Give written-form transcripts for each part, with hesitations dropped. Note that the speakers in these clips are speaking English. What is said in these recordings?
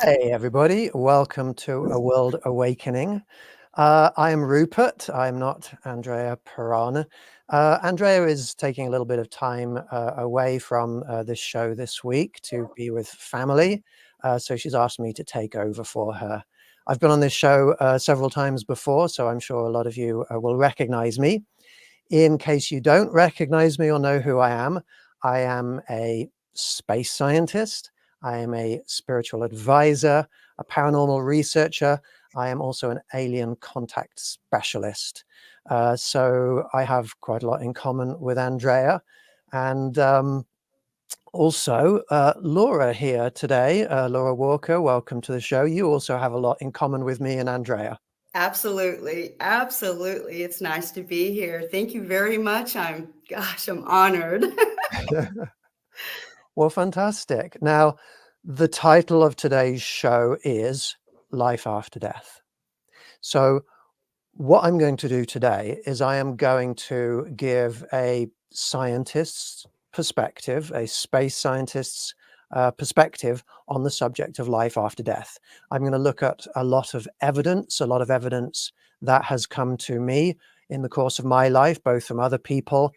Hey everybody, welcome to A World Awakening. I am Rupert, I'm not Andrea Perron. Andrea is taking a little bit of time away from this show this week to be with family, so she's asked me to take over for her. I've been on this show several times before, so I'm sure a lot of you will recognize me. In case you don't recognize me or know who I am a space scientist. I am a spiritual advisor, a paranormal researcher. I am also an alien contact specialist. So I have quite a lot in common with Andrea. And also Laura here today, Laura Walker, welcome to the show. You also have a lot in common with me and Andrea. Absolutely. Absolutely. It's nice to be here. Thank you very much. I'm honored. Well, fantastic. Now, the title of today's show is Life After Death. So what I'm going to do today is I am going to give a scientist's perspective, a space scientist's perspective on the subject of life after death. I'm going to look at a lot of evidence that has come to me in the course of my life, both from other people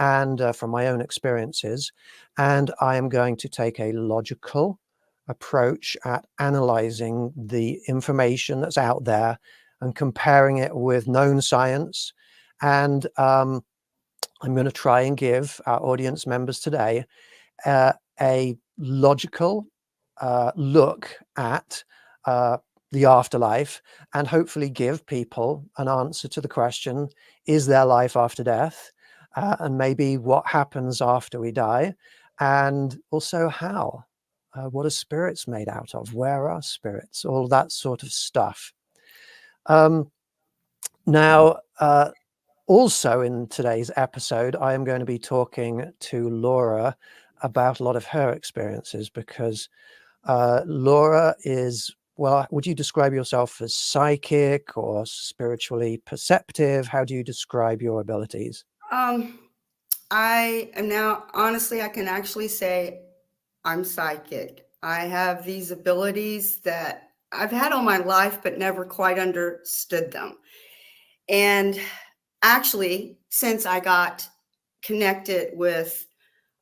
and from my own experiences. And I am going to take a logical approach at analyzing the information that's out there and comparing it with known science. And I'm going to try and give our audience members today a logical look at the afterlife, and hopefully give people an answer to the question, is there life after death? And maybe what happens after we die, and also how. What are spirits made out of? Where are spirits? All that sort of stuff. Now, also in today's episode, I am going to be talking to Laura about a lot of her experiences, because Laura is, well, would you describe yourself as psychic or spiritually perceptive? How do you describe your abilities? I am now, honestly, I can actually say I'm psychic. I have these abilities that I've had all my life, but never quite understood them. And actually, since I got connected with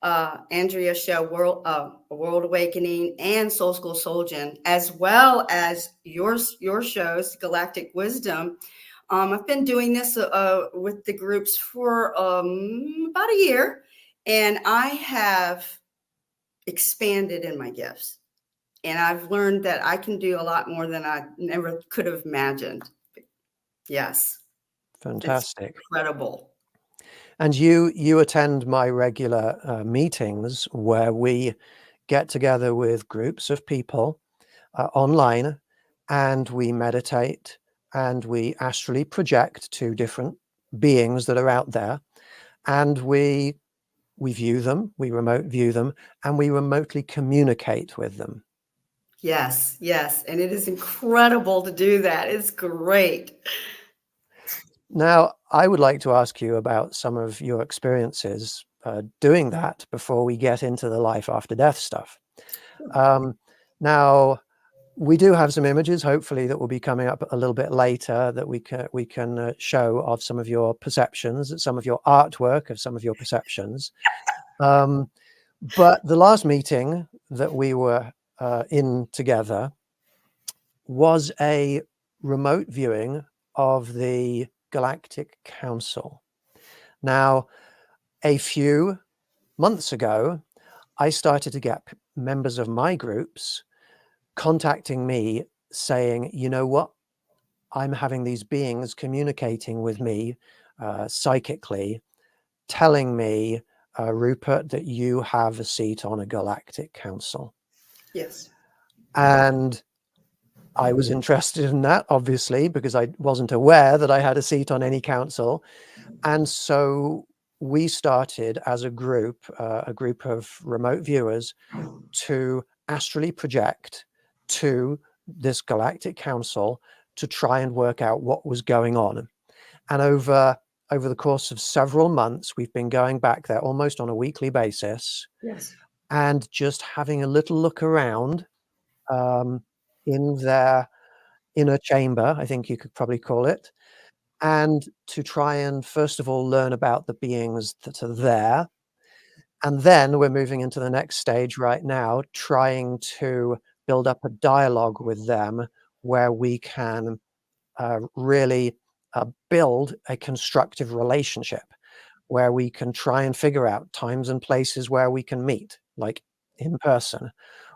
Andrea's show, World Awakening and Soul School Soulgen, as well as your shows, Galactic Wisdom, I've been doing this with the groups for about a year, and I have expanded in my gifts. And I've learned that I can do a lot more than I never could have imagined. Yes. Fantastic. It's incredible. And you attend my regular meetings where we get together with groups of people online, and we meditate and we astrally project to different beings that are out there, and we view them, we remote view them, and we remotely communicate with them. Yes, yes. And it is incredible to do that. It's great. Now, I would like to ask you about some of your experiences doing that before we get into the life after death stuff. Now, we do have some images, hopefully, that will be coming up a little bit later that we can show of some of your perceptions, some of your artwork of some of your perceptions. But the last meeting that we were in together was a remote viewing of the Galactic Council. Now, a few months ago, I started to get members of my groups contacting me saying, you know what, I'm having these beings communicating with me psychically, telling me, Rupert, that you have a seat on a Galactic Council. Yes. And I was interested in that, obviously, because I wasn't aware that I had a seat on any council. And so we started as a group of remote viewers, to astrally project to this Galactic Council to try and work out what was going on. And over the course of several months, we've been going back there almost on a weekly basis. Yes. And just having a little look around, in their inner chamber, I think you could probably call it, and to try and first of all learn about the beings that are there. And then we're moving into the next stage right now, trying to build up a dialogue with them where we can really build a constructive relationship, where we can try and figure out times and places where we can meet, like in person,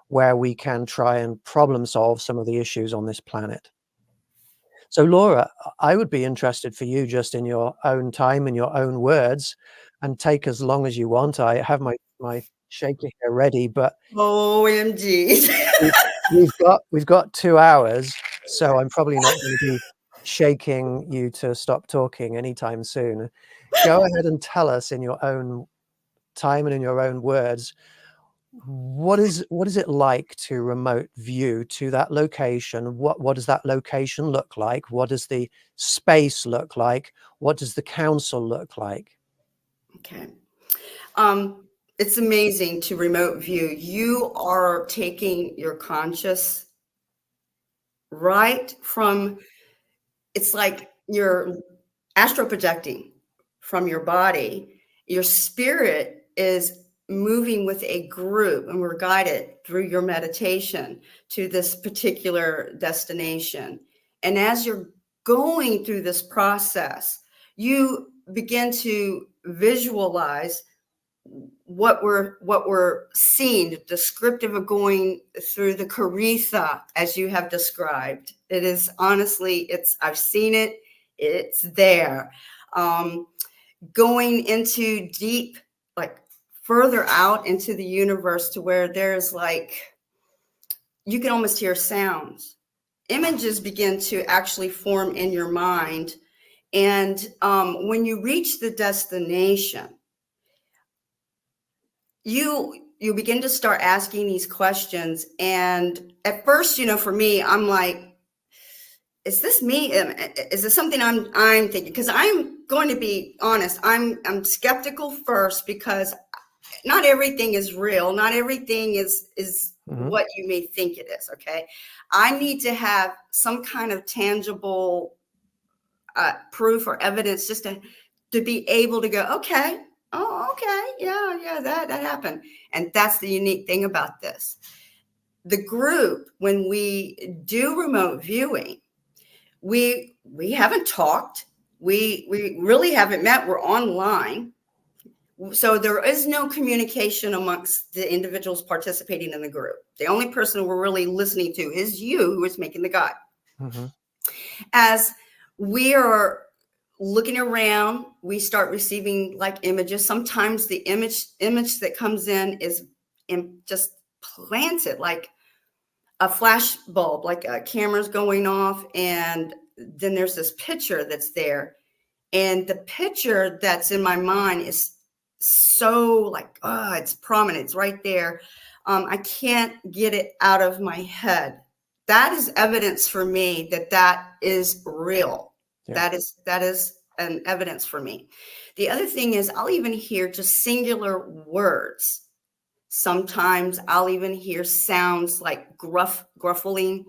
where we can try and problem solve some of the issues on this planet. So, Laura, I would be interested for you just in your own time, in your own words, and take as long as you want. I have my shaker here ready, but OMG. we've we've got 2 hours, so I'm probably not gonna be shaking you to stop talking anytime soon. Go ahead and tell us in your own time and in your own words, what is it like to remote view to that location? What does that location look like? What does the space look like? What does the council look like? Okay. It's amazing to remote view. You are taking your conscious right from, it's like you're astral projecting from your body. Your spirit is moving with a group, and we're guided through your meditation to this particular destination. And as you're going through this process, you begin to visualize what we're seeing, descriptive of going through the Caritha as you have described. It is honestly, I've seen it, it's there. Going into deep, like further out into the universe to where there's like, you can almost hear sounds. Images begin to actually form in your mind. And when you reach the destination, you begin to start asking these questions. And at first, for me, I'm like, is this me? Is this something I'm thinking? Because I'm going to be honest, I'm skeptical first, because not everything is real. Not everything is what you may think it is. Okay. I need to have some kind of tangible proof or evidence just to be able to go, okay, oh, okay, yeah, that happened. And that's the unique thing about this. The group, when we do remote viewing, we haven't talked. We really haven't met. We're online. So there is no communication amongst the individuals participating in the group. The only person we're really listening to is you, who is making the guide. Mm-hmm. As we are looking around, we start receiving like images. Sometimes the image that comes in is just planted, like a flash bulb, like a camera's going off, and then there's this picture that's there. And the picture that's in my mind is so like, it's prominent, it's right there. I can't get it out of my head. That is evidence for me that is real. Yeah. That is an evidence for me. The other thing is, I'll even hear just singular words. Sometimes I'll even hear sounds like gruffling,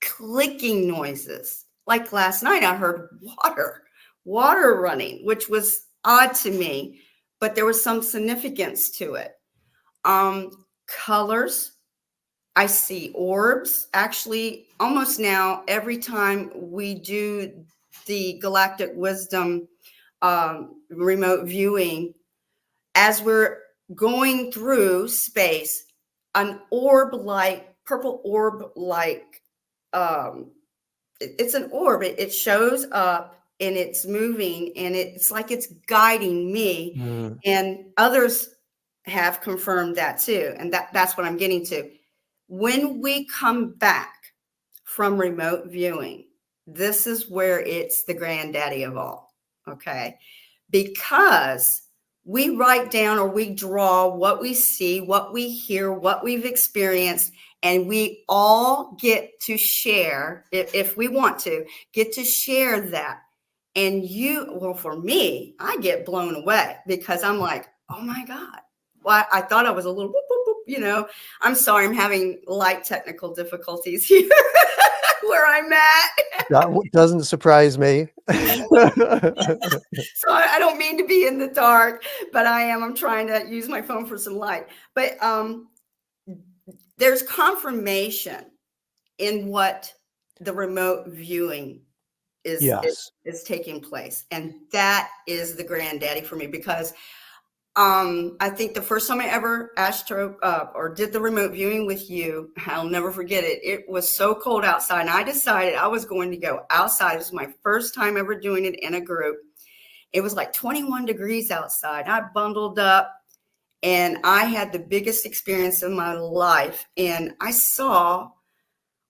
clicking noises. Like last night, I heard water running, which was odd to me, but there was some significance to it. Colors. I see orbs. Actually, almost now, every time we do the Galactic Wisdom remote viewing, as we're going through space, an orb-like, purple orb-like, it's an orb. It shows up and it's moving, and it's like it's guiding me. Mm. And others have confirmed that too. And that's what I'm getting to. When we come back from remote viewing, this is where it's the granddaddy of all, okay? Because we write down or we draw what we see, what we hear, what we've experienced, and we all get to share, if we want to, get to share that. And for me, I get blown away, because I'm like, oh my God. Well, I thought I was a little boop, boop, boop, I'm sorry, I'm having light technical difficulties here where I'm at. That doesn't surprise me. So I don't mean to be in the dark, but I'm trying to use my phone for some light. But there's confirmation in what the remote viewing Yes. is taking place. And that is the granddaddy for me, because I think the first time I ever or did the remote viewing with you, I'll never forget it. It was so cold outside, and I decided I was going to go outside. It was my first time ever doing it in a group. It was like 21 degrees outside. I bundled up, and I had the biggest experience of my life. And I saw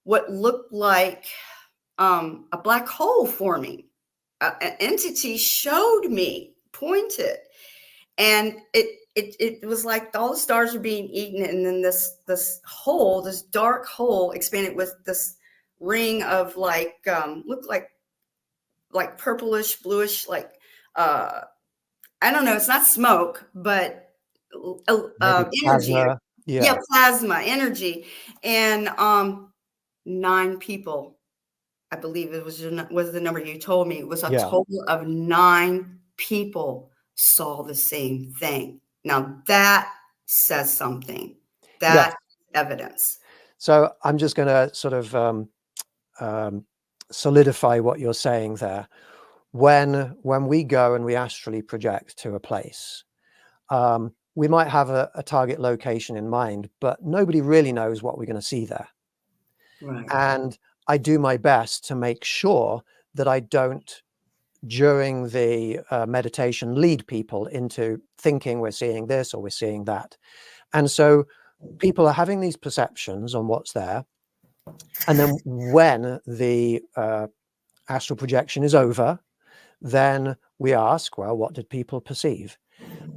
what looked like a black hole forming. An entity showed me, pointed. And it was like all the stars were being eaten, and then this dark hole expanded with this ring of looked like purplish, bluish, I don't know. It's not smoke, but energy. Plasma. Yeah, plasma energy, and 9 people. I believe it was the number you told me. It was a total of 9 people saw the same thing. Now that says something. That's evidence. So I'm just going to sort of solidify what you're saying there. When we go and we astrally project to a place, we might have a target location in mind, but nobody really knows what we're going to see there. Right. And I do my best to make sure that I don't, during the meditation, lead people into thinking we're seeing this or we're seeing that. And so people are having these perceptions on what's there. And then when the astral projection is over, then we ask, well, what did people perceive?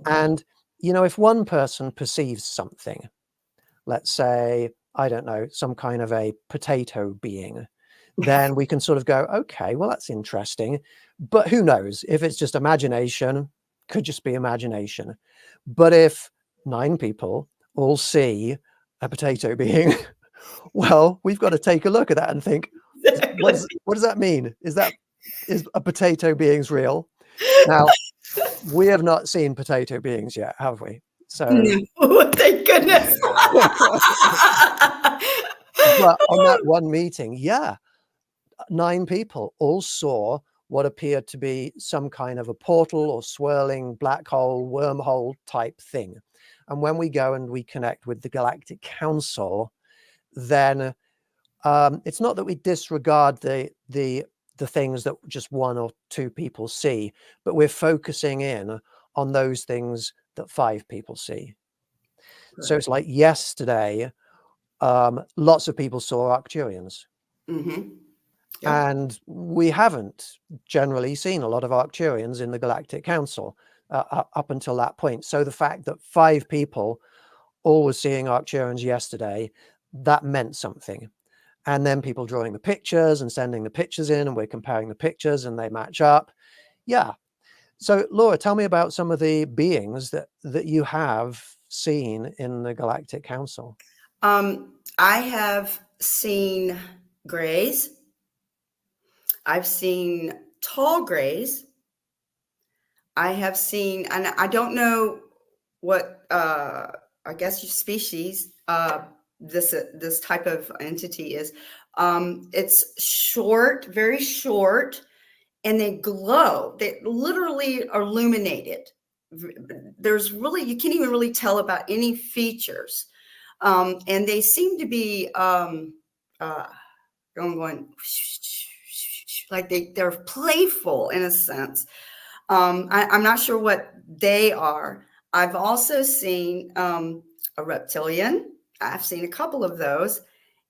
And, if one person perceives something, let's say, I don't know, some kind of a potato being, then we can sort of go, okay, well, that's interesting. But who knows? If it's just imagination, could just be imagination. But if 9 people all see a potato being, well, we've got to take a look at that and think, what does that mean? Is a potato beings real? Now, we have not seen potato beings yet, have we? So, no, thank goodness. But on that one meeting, 9 people all saw what appeared to be some kind of a portal or swirling black hole, wormhole type thing. And when we go and we connect with the Galactic Council, then it's not that we disregard the things that just 1 or 2 people see, but we're focusing in on those things that 5 people see. Right. So it's like yesterday, lots of people saw Arcturians. Mm-hmm. Yep. And we haven't generally seen a lot of Arcturians in the Galactic Council up until that point. So the fact that 5 people all were seeing Arcturians yesterday, that meant something. And then people drawing the pictures and sending the pictures in, and we're comparing the pictures and they match up. Yeah. So Laura, tell me about some of the beings that you have seen in the Galactic Council. I have seen grays. I've seen tall grays. I have seen, and I don't know what, I guess species, this type of entity is. It's short, very short, and they glow. They literally are illuminated. There's really, you can't even really tell about any features. And they seem to be going like they're playful in a sense. I'm not sure what they are. I've also seen a reptilian. I've seen a couple of those,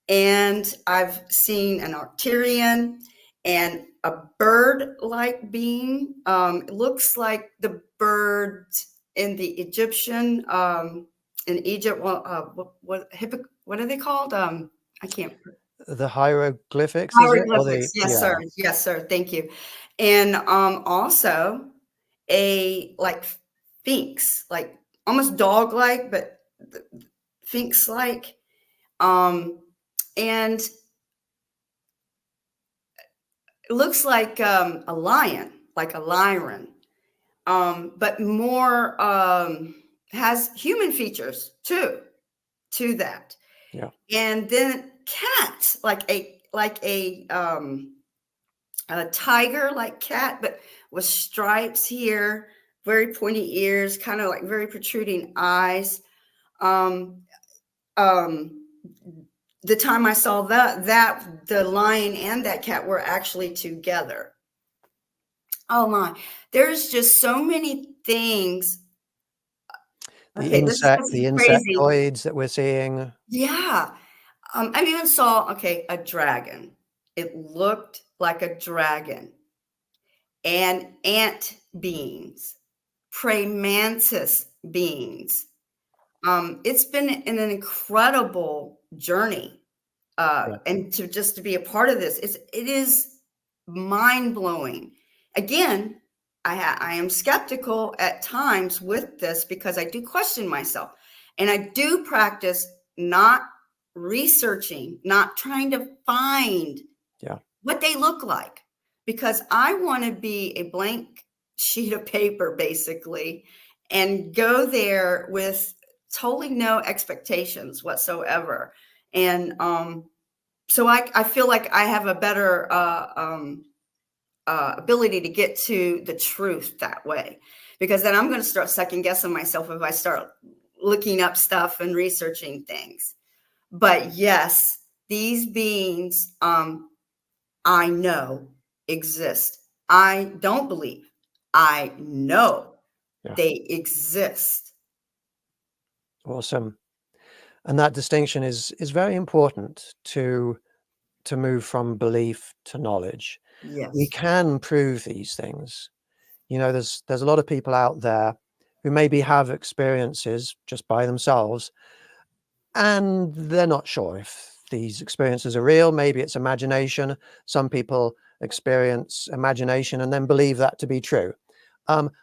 and I've seen an Arcturian and a bird-like being. It looks like the birds in the Egyptian in Egypt. What are they called? I can't. The hieroglyphics. Hieroglyphics. Yes, sir. Yes, sir. Thank you. And also a like sphinx, like almost dog-like, but sphinx-like, and it looks like a lion, like a lyran, but more has human features too to that. Yeah. And then cats, like a tiger-like cat, but with stripes here, very pointy ears, kind of like very protruding eyes. Um, the time I saw that the lion and that cat were actually together. Oh my, there's just so many things. Okay, this The is crazy. insectoids that we're seeing. Yeah. I even saw, okay, a dragon. It looked like a dragon. And ant beings, praymantis beings. It's been an incredible journey, Yeah. and to be a part of this, it is mind blowing. Again, I am skeptical at times with this because I do question myself, and I do practice not researching, not trying to find Yeah. what they look like, because I want to be a blank sheet of paper basically and go there with totally no expectations whatsoever. And so I feel like I have a better ability to get to the truth that way, because then I'm going to start second guessing myself if I start looking up stuff and researching things. But yes, these beings, I know exist. I don't believe. I know Yeah. they exist. Awesome. And that distinction is very important to move from belief to knowledge. We Yes. can prove these things. You know, there's a lot of people out there who maybe have experiences just by themselves, and they're not sure if these experiences are real. Maybe it's imagination. Some people experience imagination and then believe that to be true.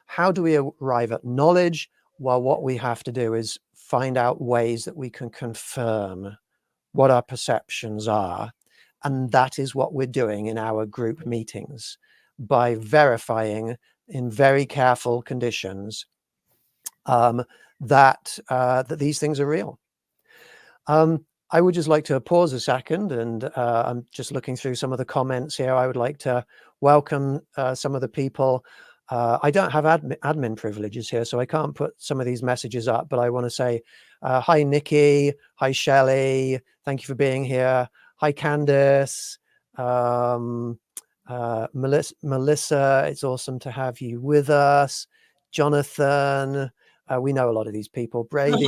How do we arrive at knowledge? Well, what we have to do is find out ways that we can confirm what our perceptions are. And that is what we're doing in our group meetings, by verifying in very careful conditions that these things are real. I would just like to pause a second, and I'm just looking through some of the comments here. I would like to welcome some of the people. I don't have admin privileges here, so I can't put some of these messages up, but I want to say hi, Nikki. Hi, Shelley. Thank you for being here. Hi, Candice. Melissa, it's awesome to have you with us. Jonathan, we know a lot of these people. Brady,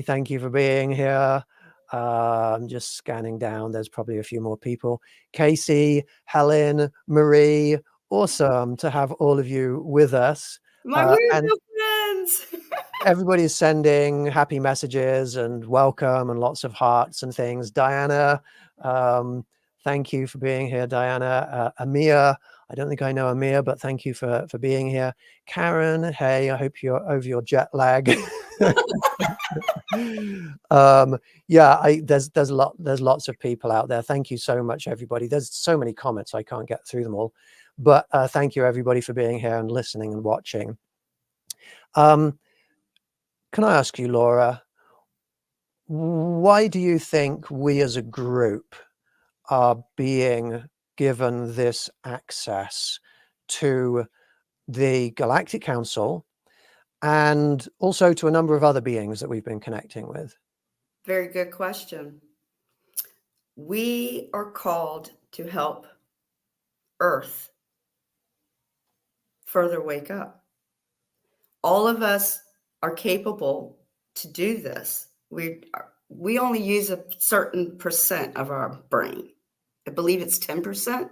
thank you for being here. I'm just scanning down. There's probably a few more people. Casey, Helen, Marie, awesome to have all of you with us. My And weirdo friends. everybody's sending happy messages and welcome and lots of hearts and things. Diana, thank you for being here, Diana. Amir, I don't think I know Amir, but thank you for being here. Karen, hey, I hope you're over your jet lag. Yeah, there's lots of people out there. Thank you so much, everybody. There's so many comments, I can't get through them all, but thank you everybody for being here and listening and watching. Can I ask you, Laura, why do you think we as a group are being given this access to the Galactic Council and also to a number of other beings that we've been connecting with? Very good question. We are called to help Earth further wake up. All of us are capable to do this. We only use a certain percent of our brain. I believe it's 10%.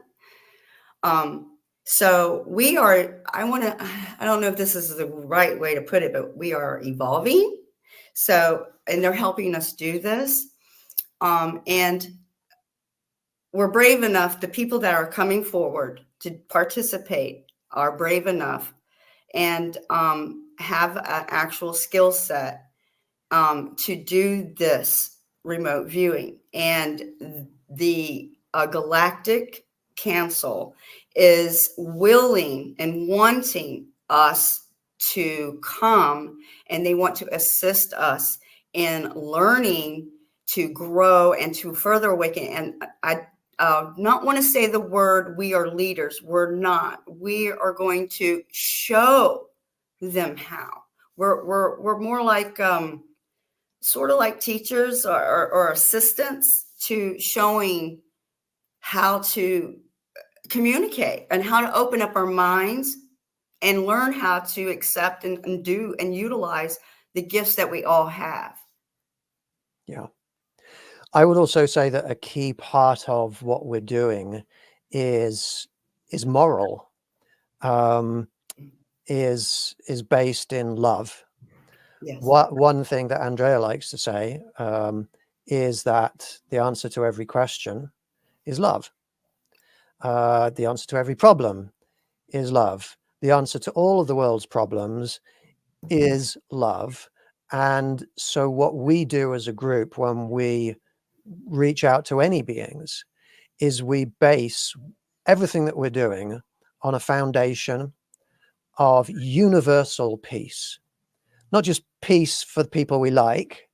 So we are, I don't know if this is the right way to put it, but we are evolving. So, and they're helping us do this. And we're brave enough, the people that are coming forward to participate are brave enough and have an actual skill set to do this remote viewing. And the Galactic Council is willing and wanting us to come, and they want to assist us in learning to grow and to further awaken. And I not want to say the word we are leaders. We're not. We are going to show them how. We're more like sort of like teachers or assistants to showing how to communicate and how to open up our minds and learn how to accept and do and utilize the gifts that we all have. Yeah. I would also say that a key part of what we're doing is moral, is based in love. Yes. One thing that Andrea likes to say is that the answer to every question is love. The answer to every problem is love. The answer to all of the world's problems is love. And so what we do as a group when we reach out to any beings is we base everything that we're doing on a foundation of universal peace. Not just peace for the people we like,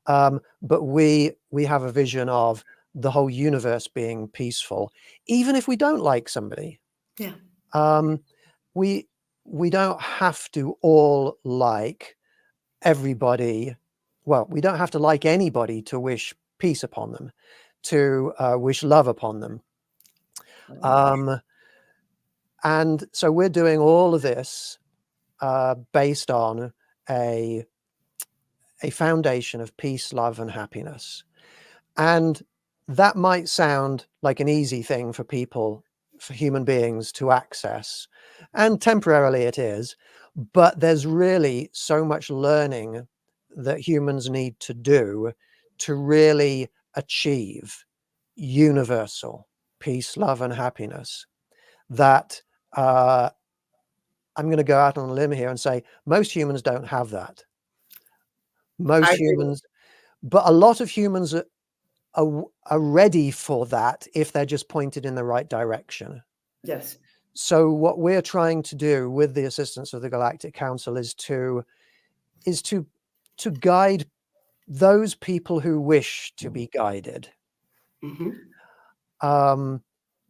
but we have a vision of the whole universe being peaceful, even if we don't like somebody. Yeah. We don't have to all like everybody. Well, we don't have to like anybody to wish peace upon them, to wish love upon them. And so we're doing all of this based on a foundation of peace, love, and happiness. And that might sound like an easy thing for people, for human beings to access. And temporarily it is, but there's really so much learning that humans need to do to really achieve universal peace, love, and happiness that I'm going to go out on a limb here and say most humans don't have that. Most humans, but a lot of humans are ready for that if they're just pointed in the right direction. Yes. So what we're trying to do with the assistance of the Galactic Council is to guide those people who wish to be guided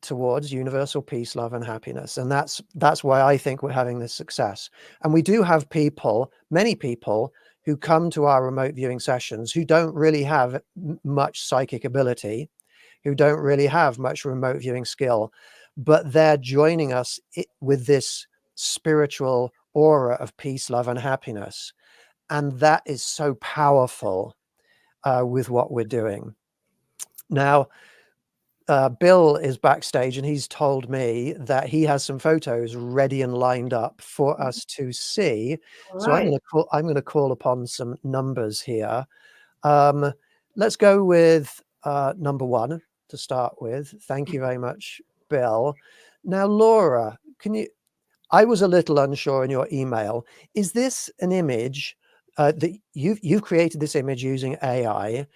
towards universal peace, love, and happiness. And that's why I think we're having this success. And we do have people, many people, who come to our remote viewing sessions who don't really have much psychic ability, who don't really have much remote viewing skill, but they're joining us with this spiritual aura of peace, love, and happiness. And that is so powerful with what we're doing. Now, Bill is backstage and he's told me that he has some photos ready and lined up for us to see. All So right. I'm going to call upon some numbers here. Let's go with number 1 to start with. Thank you very much, Bill. Now, Laura, I was a little unsure in your email. Is this an image that you've created this image using AI?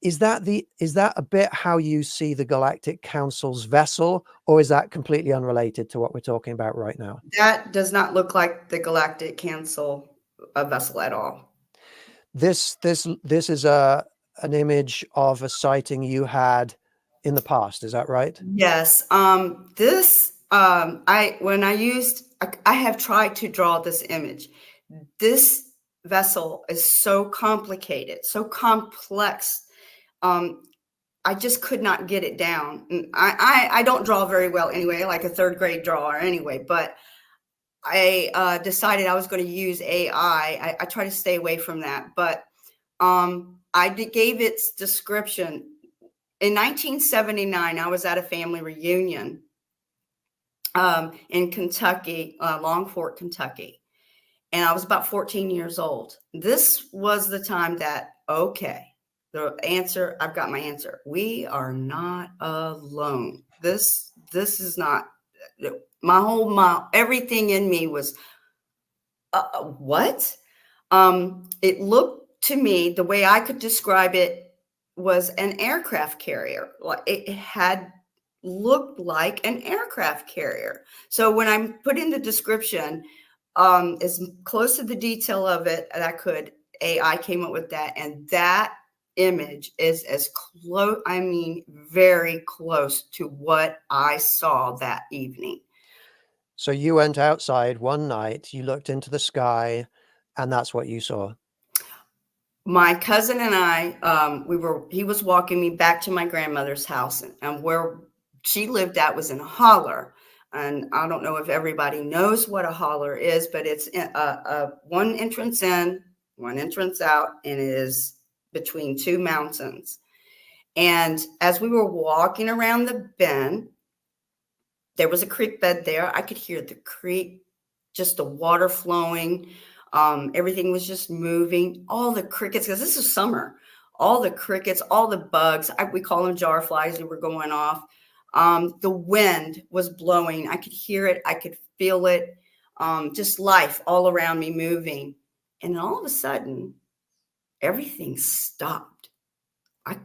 Is that a bit how you see the Galactic Council's vessel, or is that completely unrelated to what we're talking about right now? That does not look like the Galactic Council vessel at all. This is an image of a sighting you had in the past. Is that right? Yes. I have tried to draw this image. This vessel is so complicated, so complex. I just could not get it down. I don't draw very well anyway, like a third grade drawer anyway, but I decided I was going to use AI. I try to stay away from that, but I gave its description. In 1979, I was at a family reunion in Kentucky, Long Fork, Kentucky, and I was about 14 years old. This was the time that, okay, I've got my answer. We are not alone. This is not, everything in me was, what? It looked to me, the way I could describe it was an aircraft carrier. Like it had looked like an aircraft carrier. So when I put in the description, as close to the detail of it that I could, AI came up with that, and that image is as close, I mean, very close to what I saw that evening. So you went outside one night, you looked into the sky, and that's what you saw. My cousin and I, he was walking me back to my grandmother's house, and where she lived at was in a holler. And I don't know if everybody knows what a holler is, but it's a one entrance in, one entrance out, and it is between two mountains. And as we were walking around the bend, there was a creek bed there. I could hear the creek, just the water flowing. Everything was just moving. All the crickets, because this is summer, all the crickets, all the bugs, we call them jar flies, they were going off. The wind was blowing. I could hear it. I could feel it. Just life all around me moving. And then all of a sudden, everything stopped. I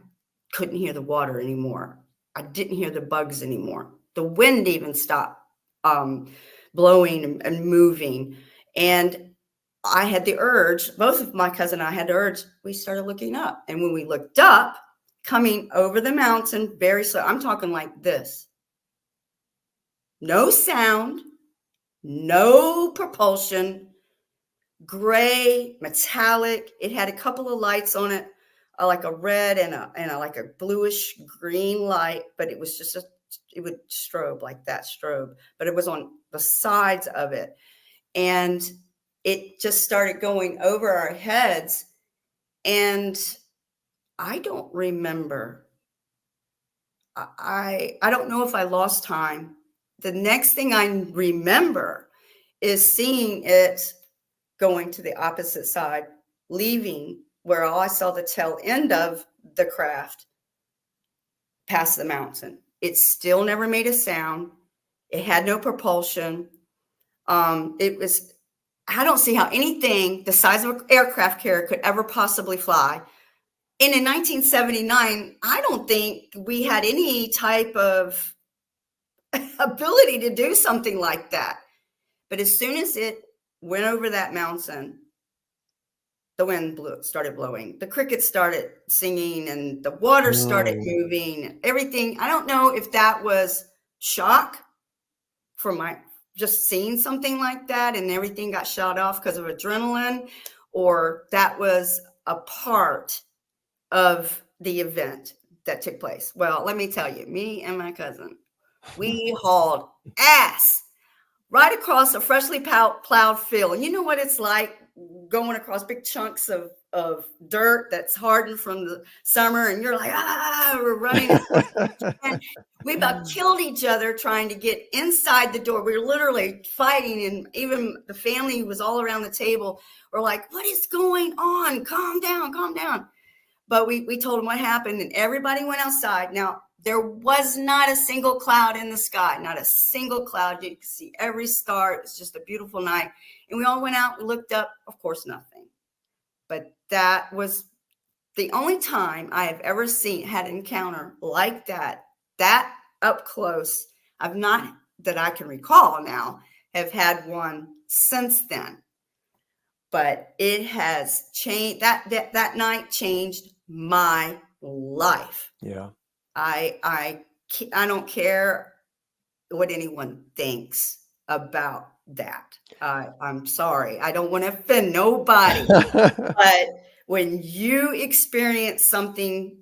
couldn't hear the water anymore. I didn't hear the bugs anymore. The wind even stopped blowing and moving. And I had the urge, both of my cousin and I had the urge, we started looking up. And when we looked up, coming over the mountain very slow, I'm talking like this. No sound, no propulsion, gray, metallic. It had a couple of lights on it, like a red and a like a bluish green light, but it was just it would strobe like that strobe, but it was on the sides of it. And it just started going over our heads. And I don't remember. I don't know if I lost time. The next thing I remember is seeing it going to the opposite side, leaving where I saw the tail end of the craft past the mountain. It still never made a sound. It had no propulsion. It was, I don't see how anything the size of an aircraft carrier could ever possibly fly. And in 1979, I don't think we had any type of ability to do something like that. But as soon as it went over that mountain, the wind started blowing. The crickets started singing and the water started moving. Everything. I don't know if that was shock from my just seeing something like that and everything got shot off because of adrenaline, or that was a part of the event that took place. Well, let me tell you, me and my cousin, we hauled ass right across a freshly plowed field. And you know what it's like going across big chunks of dirt that's hardened from the summer, and you're like, we're running. And we about killed each other trying to get inside the door. We were literally fighting, and even the family was all around the table. We're like, what is going on? Calm down, calm down. But we told them what happened, and everybody went outside. Now, there was not a single cloud in the sky, not a single cloud. You could see every star. It was just a beautiful night. And we all went out and looked up. Of course, nothing. But that was the only time I have ever had an encounter like that up close. I've not, that I can recall now, have had one since then. But it has changed. That night changed my life. Yeah. I don't care what anyone thinks about that. I'm sorry. I don't want to offend nobody. But when you experience something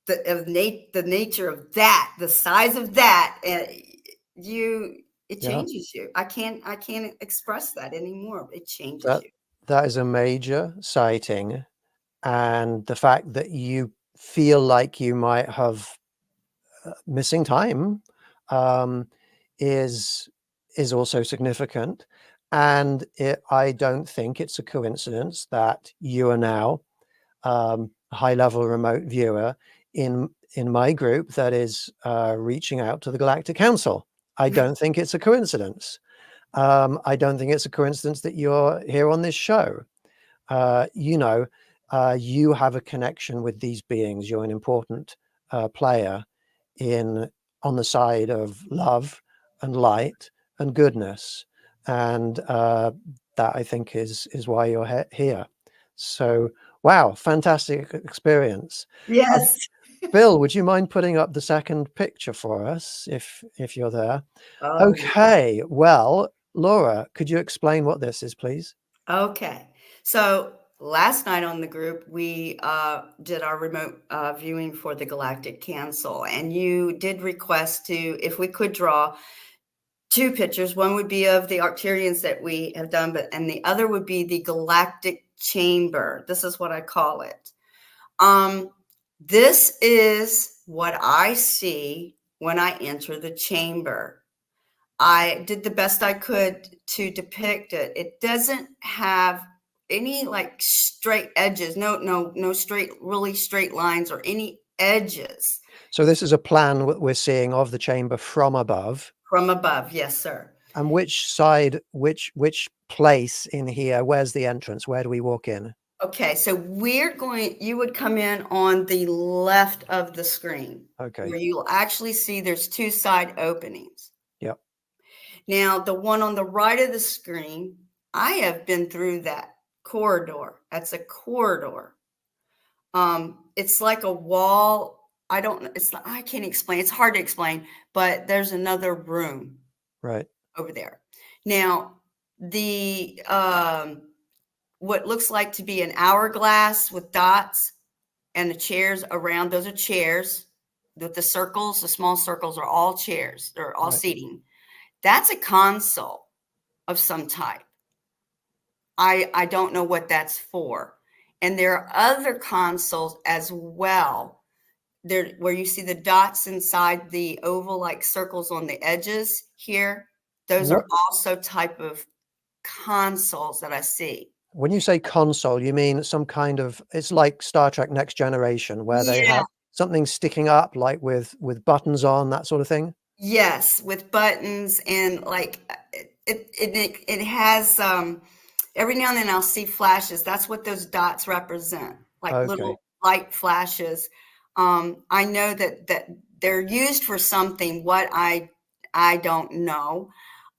the nature of that, the size of that, it changes you. I can't express that anymore. It changes you. That is a major sighting, and the fact that you feel like you might have missing time is also significant. And I don't think it's a coincidence that you are now a high-level remote viewer in my group that is reaching out to the Galactic Council. I don't think it's a coincidence. I don't think it's a coincidence that you're here on this show. you have a connection with these beings. You're an important player on the side of love and light and goodness, and that, I think, is why you're here. So, wow, fantastic experience. Yes. Bill, would you mind putting up the second picture for us, if you're there? Oh, Okay, well, Laura, could you explain what this is, please? okay. So last night on the group, we did our remote viewing for the Galactic Council, and you did request to, if we could draw two pictures. One would be of the Arcturians that we have done, and the other would be the Galactic Chamber. This is what I call it. This is what I see when I enter the chamber. I did the best I could to depict it. It doesn't have any like straight edges, no straight, really straight lines or any edges. So this is a plan we're seeing of the chamber from above. From above, yes, sir. And which side, which place in here, where's the entrance? Where do we walk in? Okay, so you would come in on the left of the screen. Okay. Where you'll actually see there's two side openings. Yep. Now, the one on the right of the screen, I have been through that corridor. That's a corridor. It's like a wall. I can't explain. It's hard to explain, but there's another room right over there. Now, the what looks like to be an hourglass with dots and the chairs around, those are chairs. With the circles, the small circles are all chairs. They're all seating. That's a console of some type. I don't know what that's for. And there are other consoles as well. There, where you see the dots inside the oval, like circles on the edges here. Those are also type of consoles that I see. When you say console, you mean some kind of, it's like Star Trek Next Generation, where they have something sticking up, like with buttons on, that sort of thing? Yes, with buttons, and like it has every now and then I'll see flashes. That's what those dots represent, like little light flashes. I know that they're used for something. What I don't know.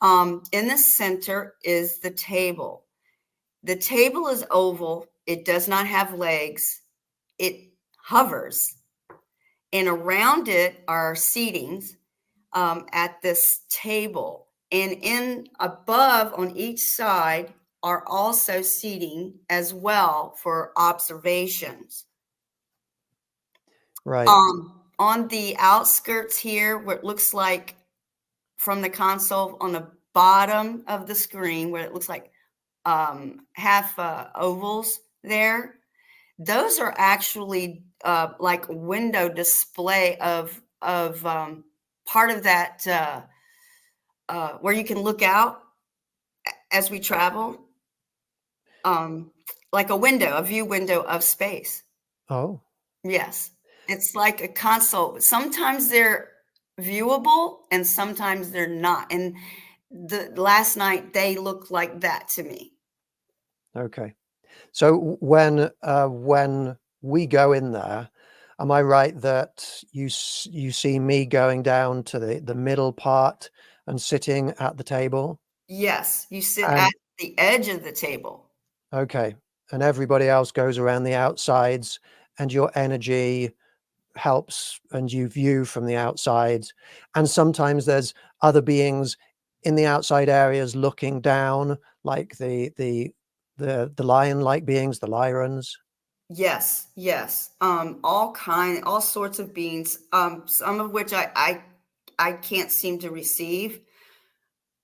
In the center is the table. The table is oval. It does not have legs. It hovers. And around it are seatings at this table. And in above on each side are also seating as well for observations. Right. On the outskirts here, what looks like from the console on the bottom of the screen, where it looks like half ovals there, those are actually like window display of part of that where you can look out as we travel, like a view window of space. Oh, yes, it's like a console. Sometimes they're viewable and sometimes they're not, and the last night they looked like that to me. Okay. So when we go in there, am I right that you see me going down to the middle part and sitting at the table? Yes, you sit at the edge of the table. Okay. And everybody else goes around the outsides, and your energy helps, and you view from the outside. And sometimes there's other beings in the outside areas looking down, like the lion-like beings, the Lyrans. Yes, yes. All sorts of beings. Some of which I can't seem to receive.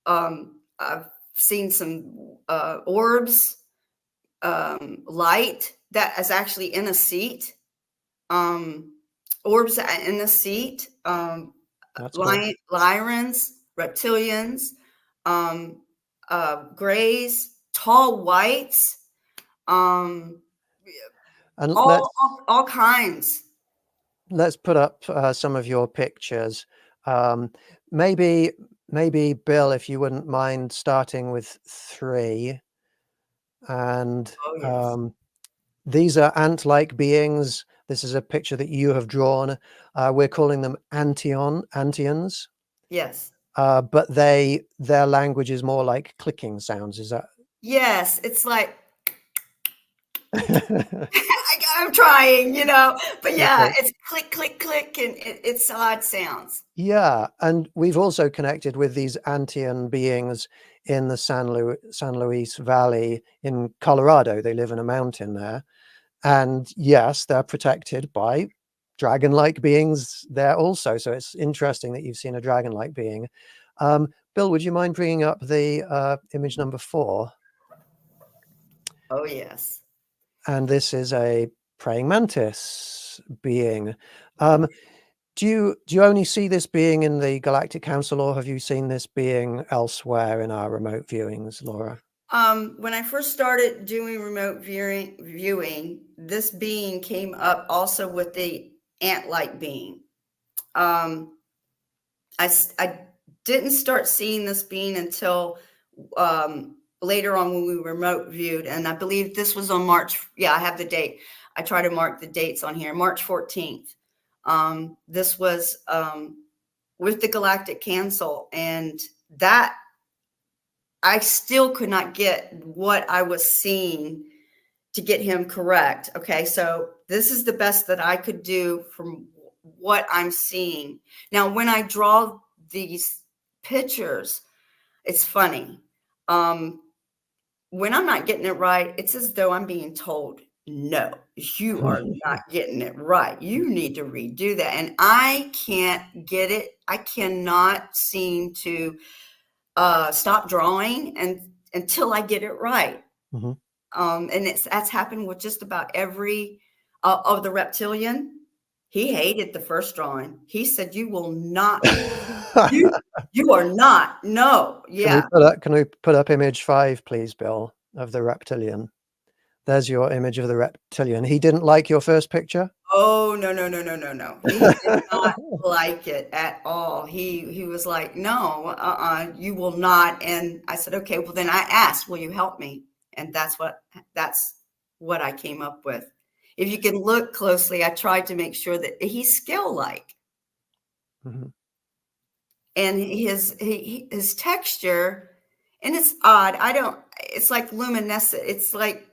I've seen some orbs, light that is actually in a seat. Orbs in the seat. Lyrans, reptilians, grays, tall whites. And all kinds. Let's put up some of your pictures. Maybe Bill, if you wouldn't mind starting with 3. And These are ant-like beings. This is a picture that you have drawn. We're calling them antions, Yes. but their language is more like clicking sounds. Is that? Yes, it's like I'm trying, but yeah, Okay. it's click, click, click, and it's odd sounds. Yeah, and we've also connected with these Antian beings in the San Luis Valley in Colorado. They live in a mountain there. And yes, they're protected by dragon-like beings there also. So it's interesting that you've seen a dragon-like being. Bill, would you mind bringing up the image number 4? Oh, yes. And this is a praying mantis being. Do you only see this being in the Galactic Council, or have you seen this being elsewhere in our remote viewings, Laura? When I first started doing remote viewing, this being came up also with the ant-like being. I didn't start seeing this being until later on when we remote viewed, and I believe this was on March. Yeah, I have the date. I try to mark the dates on here. March 14th. This was with the Galactic Council, and that I still could not get what I was seeing to get him correct. Okay, so this is the best that I could do from what I'm seeing. Now, when I draw these pictures, it's funny. When I'm not getting it right, it's as though I'm being told, no, you are not getting it right. You need to redo that. And I can't get it. I cannot seem to stop drawing until I get it right. Mhm. And that's happened with just about every of the reptilian. He hated the first drawing. He said, "You will not. You are not. No, yeah. Can we put up image 5, please, Bill, of the reptilian? There's your image of the reptilian. He didn't like your first picture? Oh, no, no, no, no, no, no. He did not like it at all. He was like, no, you will not. And I said, okay, well then I asked, will you help me? And that's what I came up with. If you can look closely, I tried to make sure that he's scale-like. Mhm. And his texture, and it's odd. It's like luminescent. It's like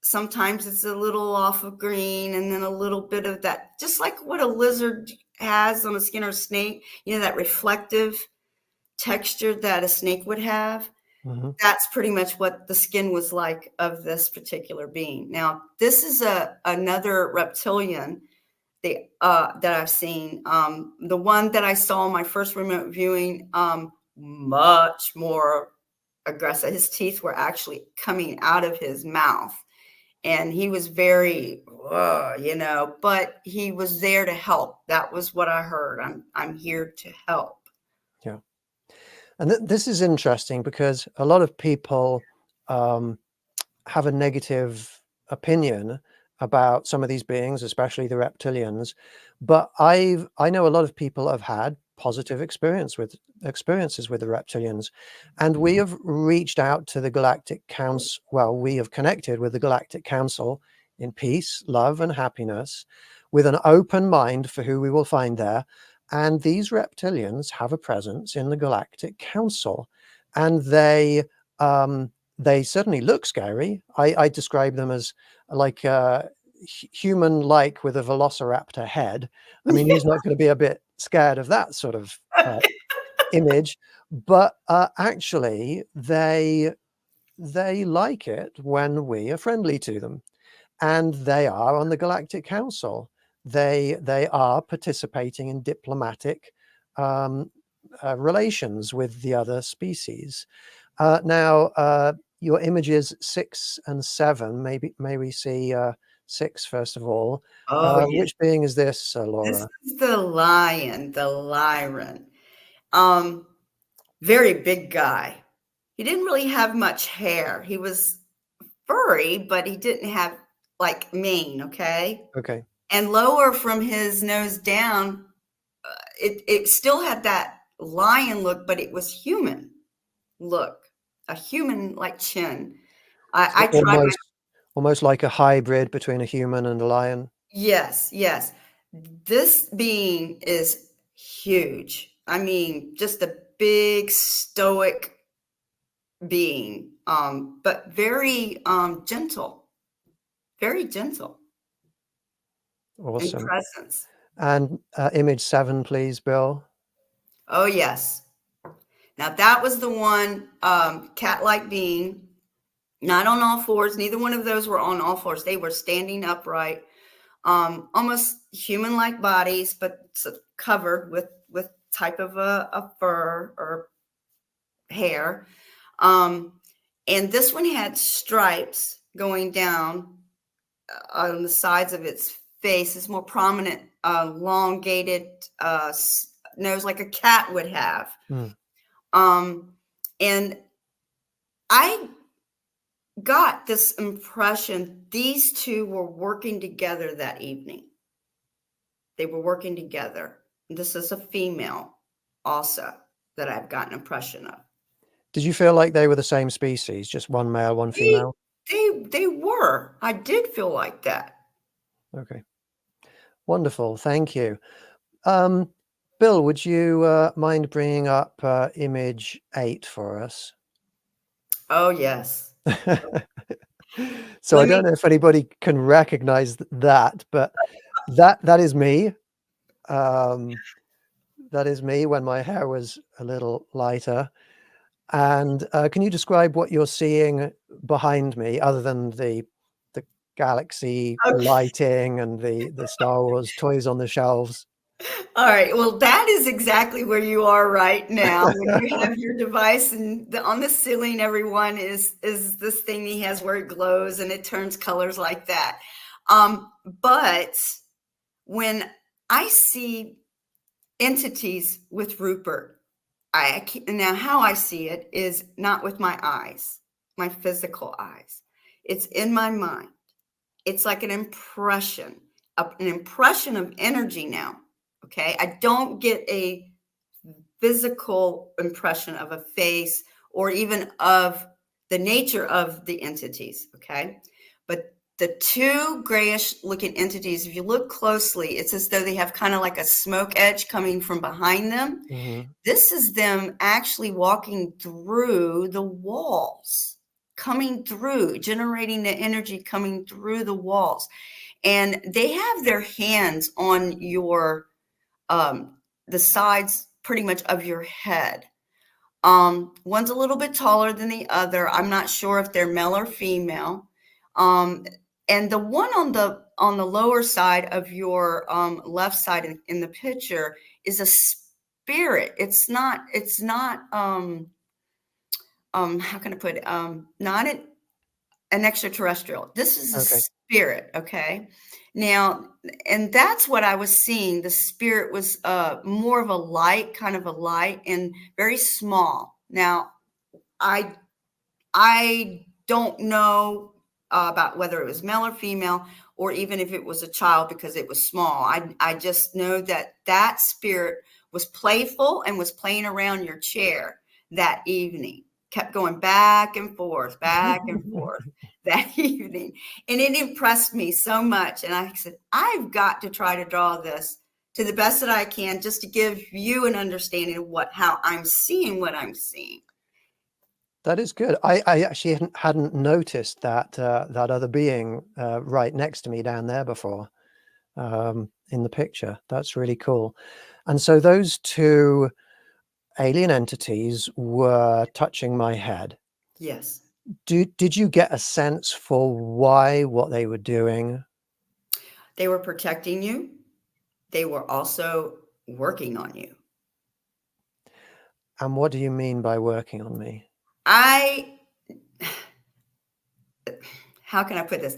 sometimes it's a little off of green and then a little bit of that, just like what a lizard has on a skin, or a snake, that reflective texture that a snake would have. Mhm. That's pretty much what the skin was like of this particular being. Now, this is another reptilian that I've seen. The one that I saw in my first remote viewing, much more aggressive. His teeth were actually coming out of his mouth. And he was very, but he was there to help. That was what I heard. I'm here to help. Yeah. And this is interesting because a lot of people have a negative opinion about some of these beings, especially the reptilians. But I know a lot of people have had positive experiences with the reptilians, and we have reached out to the Galactic Council. Well, we have connected with the Galactic Council in peace, love, and happiness, with an open mind for who we will find there. And these reptilians have a presence in the Galactic Council, and they certainly look scary. I describe them as like human-like with a velociraptor head. I mean, who's not going to be a bit scared of that sort of image? But actually, they like it when we are friendly to them, and they are on the Galactic Council. They are participating in diplomatic relations with the other species. Now, your images 6 and 7. May we see 6 first of all? Oh, yeah. Which being is this, This Laura? is the lion, the lyran. Very big guy. He didn't really have much hair. He was furry, but he didn't have like mane. Okay. Okay. And lower from his nose down, it still had that lion look, but it was human look, a human like chin. So I tried my Almost like a hybrid between a human and a lion. Yes, yes. This being is huge. I mean, just a big stoic being, but very gentle, very gentle in Awesome. presence. And image 7, please, Bill. Oh, yes. Now that was the one cat-like being, not on all fours. Neither one of those were on all fours. They were standing upright, almost human-like bodies, but covered with type of a fur or hair. And this one had stripes going down on the sides of its face. It's more prominent, elongated nose like a cat would have. Mm. And I got this impression these two were working together that evening. They were working together. This is a female also that I've got an impression of. Did you feel like they were the same species, just one male, one female? They were. I did feel like that. Okay. Wonderful. Thank you. Bill, would you mind bringing up image 8 for us? Oh, yes. So I Let don't me know if anybody can recognize that, but that is me. That is me when my hair was a little lighter. And can you describe what you're seeing behind me, other than the galaxy okay. lighting and the Star Wars toys on the shelves? All right. Well, that is exactly where you are right now. When you have your device and on the ceiling, everyone is this thing he has where it glows and it turns colors like that. But when I see entities with Rupert, now how I see it is not with my eyes, my physical eyes. It's in my mind. It's like an impression of energy now. Okay. I don't get a physical impression of a face or even of the nature of the entities. Okay. But the two grayish looking entities, if you look closely, it's as though they have kind of like a smoke edge coming from behind them. Mm-hmm. This is them actually walking through the walls, coming through, generating the energy coming through the walls. And they have their hands on your the sides pretty much of your head. One's a little bit taller than the other. I'm not sure if they're male or female. And the one on the lower side of your left side in the picture is a spirit. It's not how can I put it? Not an extra-terrestrial. This is a Okay. spirit, okay? Now, and that's what I was seeing. The spirit was more of a light, kind of a light, and very small. Now, I don't know about whether it was male or female, or even if it was a child because it was small. I just know that that spirit was playful and was playing around your chair that evening. Kept going back and forth that evening. And it impressed me so much. And I said, I've got to try to draw this to the best that I can, just to give you an understanding of how I'm seeing what I'm seeing. That is good. I actually hadn't noticed that that other being right next to me down there before, in the picture. That's really cool. And so those two alien entities were touching my head. Yes. Did you get a sense for what they were doing? They were protecting you. They were also working on you. And what do you mean by working on me? How can I put this?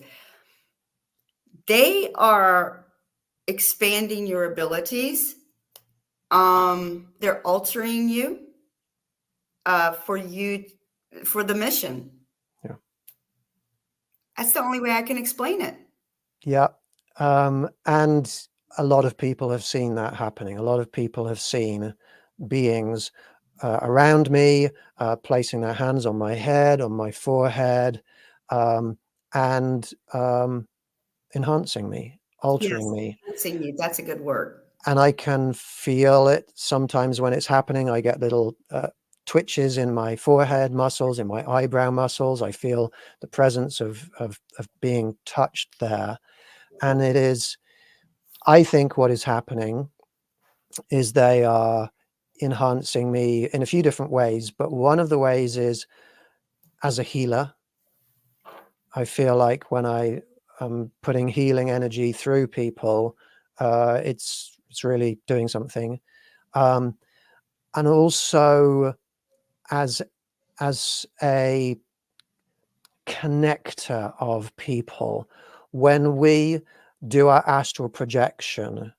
They are expanding your abilities. They're altering you for the mission. Yeah. That's the only way I can explain it. Yeah. And a lot of people have seen that happening. A lot of people have seen beings around me, placing their hands on my head, on my forehead, and enhancing me, altering Yes, me. enhancing you. That's a good word. And I can feel it sometimes when it's happening. I get little twitches in my forehead muscles, in my eyebrow muscles. I feel the presence of being touched there. And it is, I think what is happening is they are enhancing me in a few different ways. But one of the ways is as a healer. I feel like when I am putting healing energy through people, it's really doing something. And also as a connector of people, when we do our astral projection,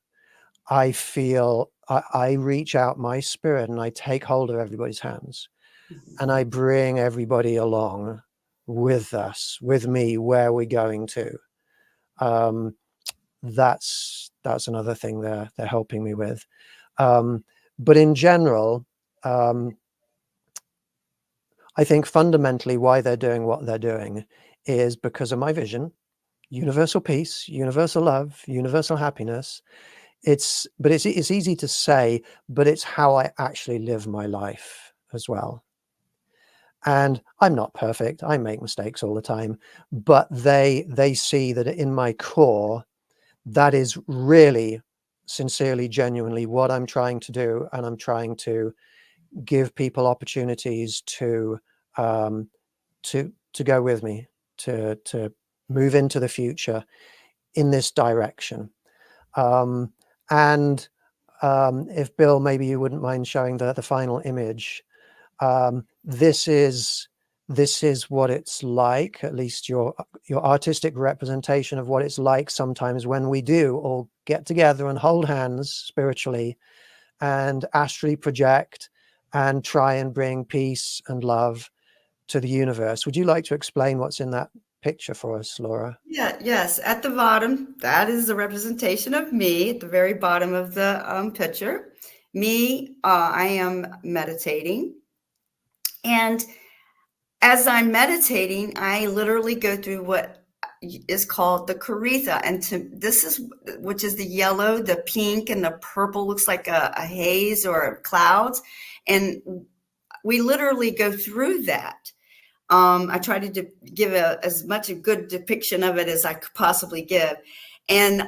I feel I reach out my spirit and I take hold of everybody's hands and I bring everybody along with us, with me, where we're going to. That's another thing they're helping me with. But in general, I think fundamentally why they're doing what they're doing is because of my vision, universal peace, universal love, universal happiness. It's easy to say, but it's how I actually live my life as well. And I'm not perfect. I make mistakes all the time, but they see that in my core, that is really sincerely, genuinely what I'm trying to do. And I'm trying to give people opportunities to go with me, to move into the future in this direction. And if Bill, maybe you wouldn't mind showing the final image. This is what it's like, at least your artistic representation of what it's like sometimes when we do all get together and hold hands spiritually and astrally project and try and bring peace and love to the universe. Would you like to explain what's in that picture for us, Laura? Yeah, yes. At the bottom, that is the representation of me at the very bottom of the picture. Me, I am meditating. And as I'm meditating, I literally go through what is called the Karitha. And this is, which is the yellow, the pink, and the purple, looks like a haze or clouds. And we literally go through that. I try to give as much a good depiction of it as I could possibly give. And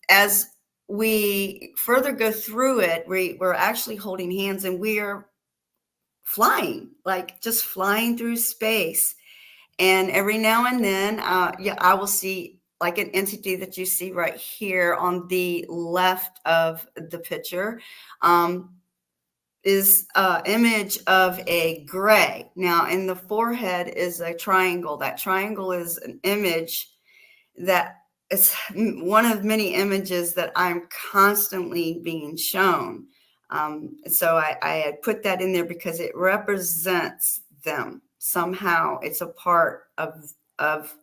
as we further go through it, we're actually holding hands and we're flying, like just flying through space. And every now and then, I will see like an entity that you see right here on the left of the picture. Is image of a gray. Now in the forehead is a triangle. That triangle is an image that is one of many images that I'm constantly being shown. So I had put that in there because it represents them somehow. It's a part of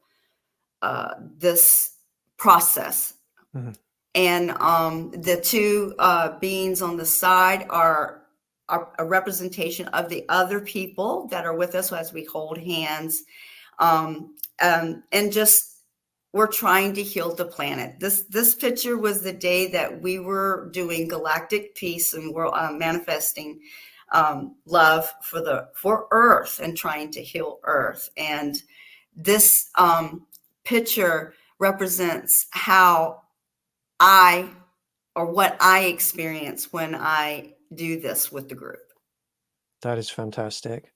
this process. Mm-hmm. And the two beings on the side are a representation of the other people that are with us as we hold hands. And just we're trying to heal the planet. This picture was the day that we were doing galactic peace and we're manifesting love for Earth and trying to heal Earth. And this picture represents how what I experience when I do this with the group. That is fantastic.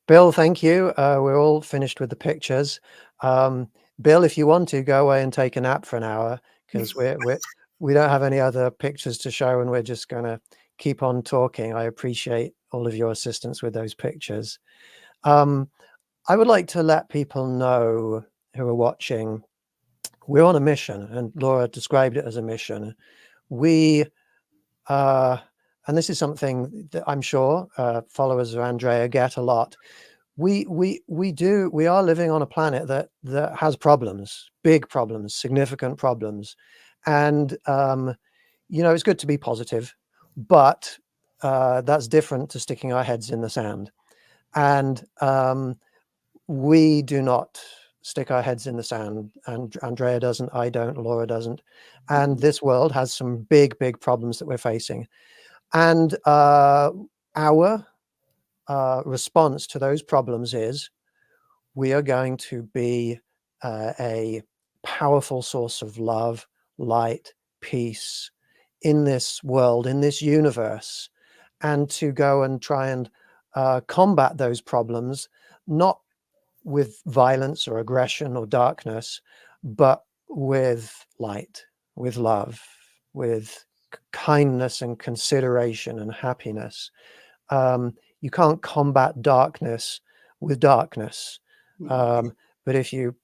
Bill, thank you. We're all finished with the pictures. Bill, if you want to, go away and take a nap for an hour because we don't have any other pictures to show and we're just going to keep on talking. I appreciate all of your assistance with those pictures. I would like to let people know who are watching, we're on a mission, and Laura described it as a mission. We, and this is something that I'm sure followers of Andrea get a lot. We are living on a planet that has problems, big problems, significant problems. And, it's good to be positive, but that's different to sticking our heads in the sand. And we do not stick our heads in the sand, and Andrea doesn't, I don't, Laura doesn't. And this world has some big, big problems that we're facing. And our response to those problems is we are going to be a powerful source of love, light, peace in this world, in this universe, and to go and try and combat those problems, not with violence or aggression or darkness, but with light, with love, with kindness and consideration and happiness. You can't combat darkness with darkness. But if you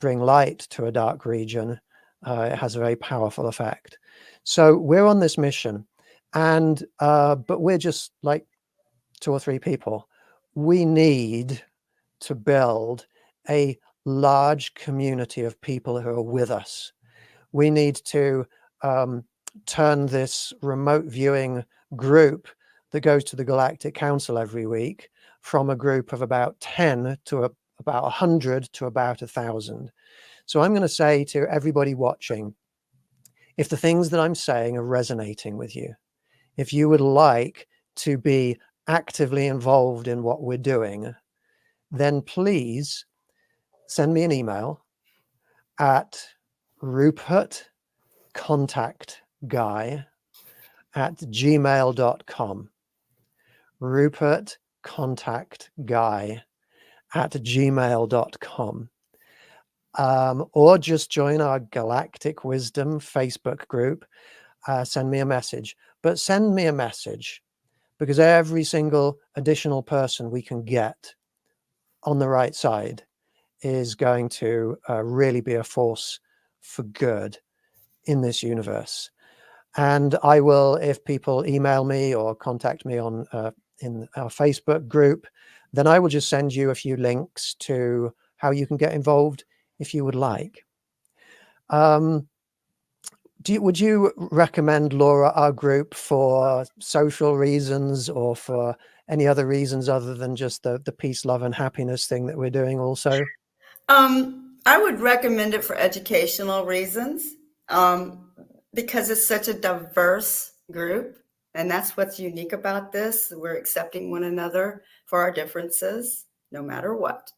bring light to a dark region, it has a very powerful effect. So we're on this mission, and but we're just like 2 or 3 people. We need to build a large community of people who are with us. We need to turn this remote viewing group that goes to the Galactic Council every week from a group of about 10 to about 100 to about 1,000. So I'm going to say to everybody watching, if the things that I'm saying are resonating with you, if you would like to be actively involved in what we're doing, then please send me an email at rupertcontactguy@gmail.com. rupertcontactguy@gmail.com. Or just join our Galactic Wisdom Facebook group. Send me a message. But send me a message, because every single additional person we can get on the right side is going to really be a force for good in this universe. And I will, if people email me or contact me on in our Facebook group, then I will just send you a few links to how you can get involved if you would like. Would you recommend, Laura, our group for social reasons or for any other reasons other than just the peace, love, and happiness thing that we're doing also? I would recommend it for educational reasons, because it's such a diverse group, and that's what's unique about this. We're accepting one another for our differences, no matter what.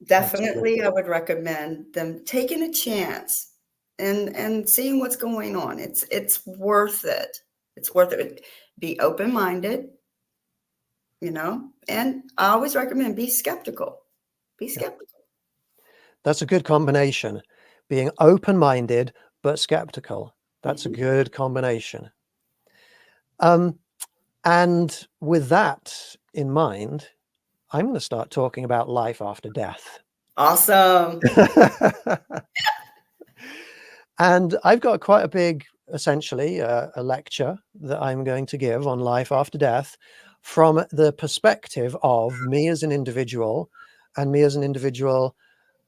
Definitely, I would recommend them taking a chance and seeing what's going on. It's worth it. It's worth it. Be open-minded, and I always recommend be skeptical. Be skeptical. That's a good combination. Being open-minded but skeptical. That's a good combination. And with that in mind, I'm going to start talking about life after death. Awesome. And I've got quite a big, essentially, a lecture that I'm going to give on life after death from the perspective of me as an individual. And me as an individual,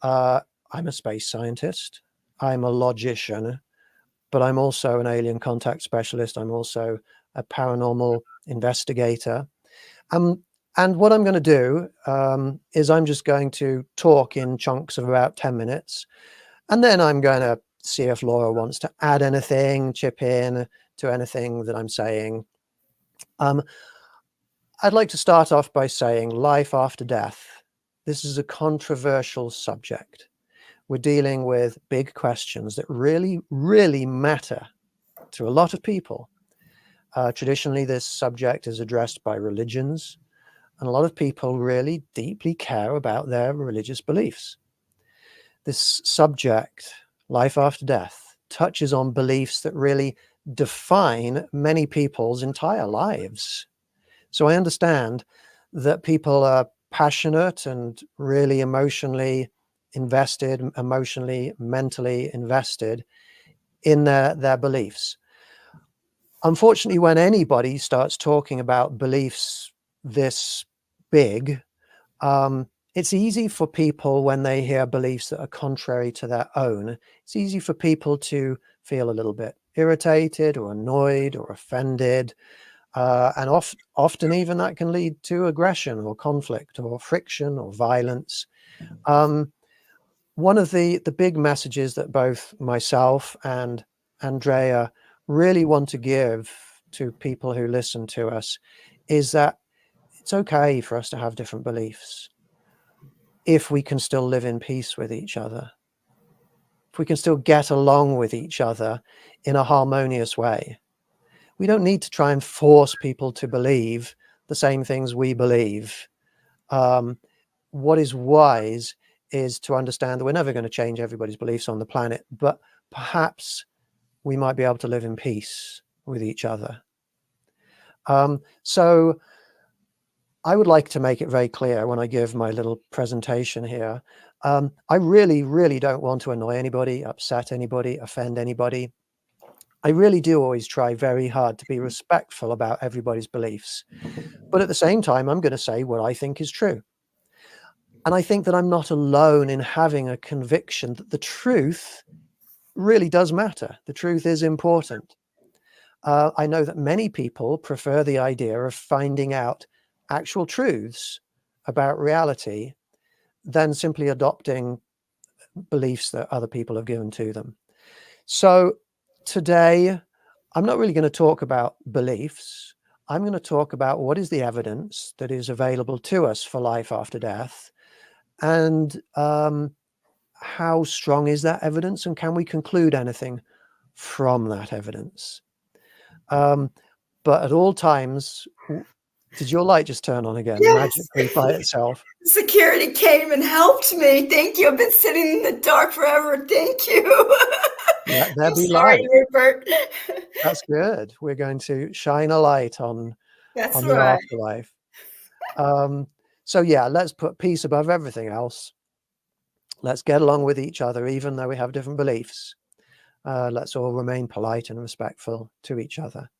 I'm a space scientist, I'm a logician, but I'm also an alien contact specialist. I'm also a paranormal investigator. And what I'm going to do is I'm just going to talk in chunks of about 10 minutes. And then I'm going to see if Laura wants to add anything, chip in to anything that I'm saying. I'd like to start off by saying life after death. This is a controversial subject. We're dealing with big questions that really, really matter to a lot of people. Traditionally, this subject is addressed by religions, and a lot of people really deeply care about their religious beliefs. This subject, life after death, touches on beliefs that really define many people's entire lives. So I understand that people are passionate and really emotionally invested, mentally invested in their beliefs. Unfortunately, when anybody starts talking about beliefs this big, it's easy for people, when they hear beliefs that are contrary to their own, it's easy for people to feel a little bit irritated or annoyed or offended. And often even that can lead to aggression or conflict or friction or violence. one of the big messages that both myself and Andrea really want to give to people who listen to us is that it's okay for us to have different beliefs if we can still live in peace with each other, if we can still get along with each other in a harmonious way. We don't need to try and force people to believe the same things we believe. What is wise is to understand that we're never going to change everybody's beliefs on the planet, but perhaps we might be able to live in peace with each other. So I would like to make it very clear when I give my little presentation here. I really, really don't want to annoy anybody, upset anybody, offend anybody. I really do always try very hard to be respectful about everybody's beliefs. But at the same time, I'm going to say what I think is true. And I think that I'm not alone in having a conviction that the truth really does matter. The truth is important. I know that many people prefer the idea of finding out actual truths about reality than simply adopting beliefs that other people have given to them. So today, I'm not really going to talk about beliefs. I'm going to talk about what is the evidence that is available to us for life after death, and how strong is that evidence, and can we conclude anything from that evidence? But at all times, did your light just turn on again Yes. magically by itself? Security came and helped me. Thank you. I've been sitting in the dark forever. Thank you. Let there I'm be sorry, light. Rupert. That's good. We're going to shine a light on That's the right. afterlife. So yeah, let's put peace above everything else. Let's get along with each other, even though we have different beliefs. Let's all remain polite and respectful to each other.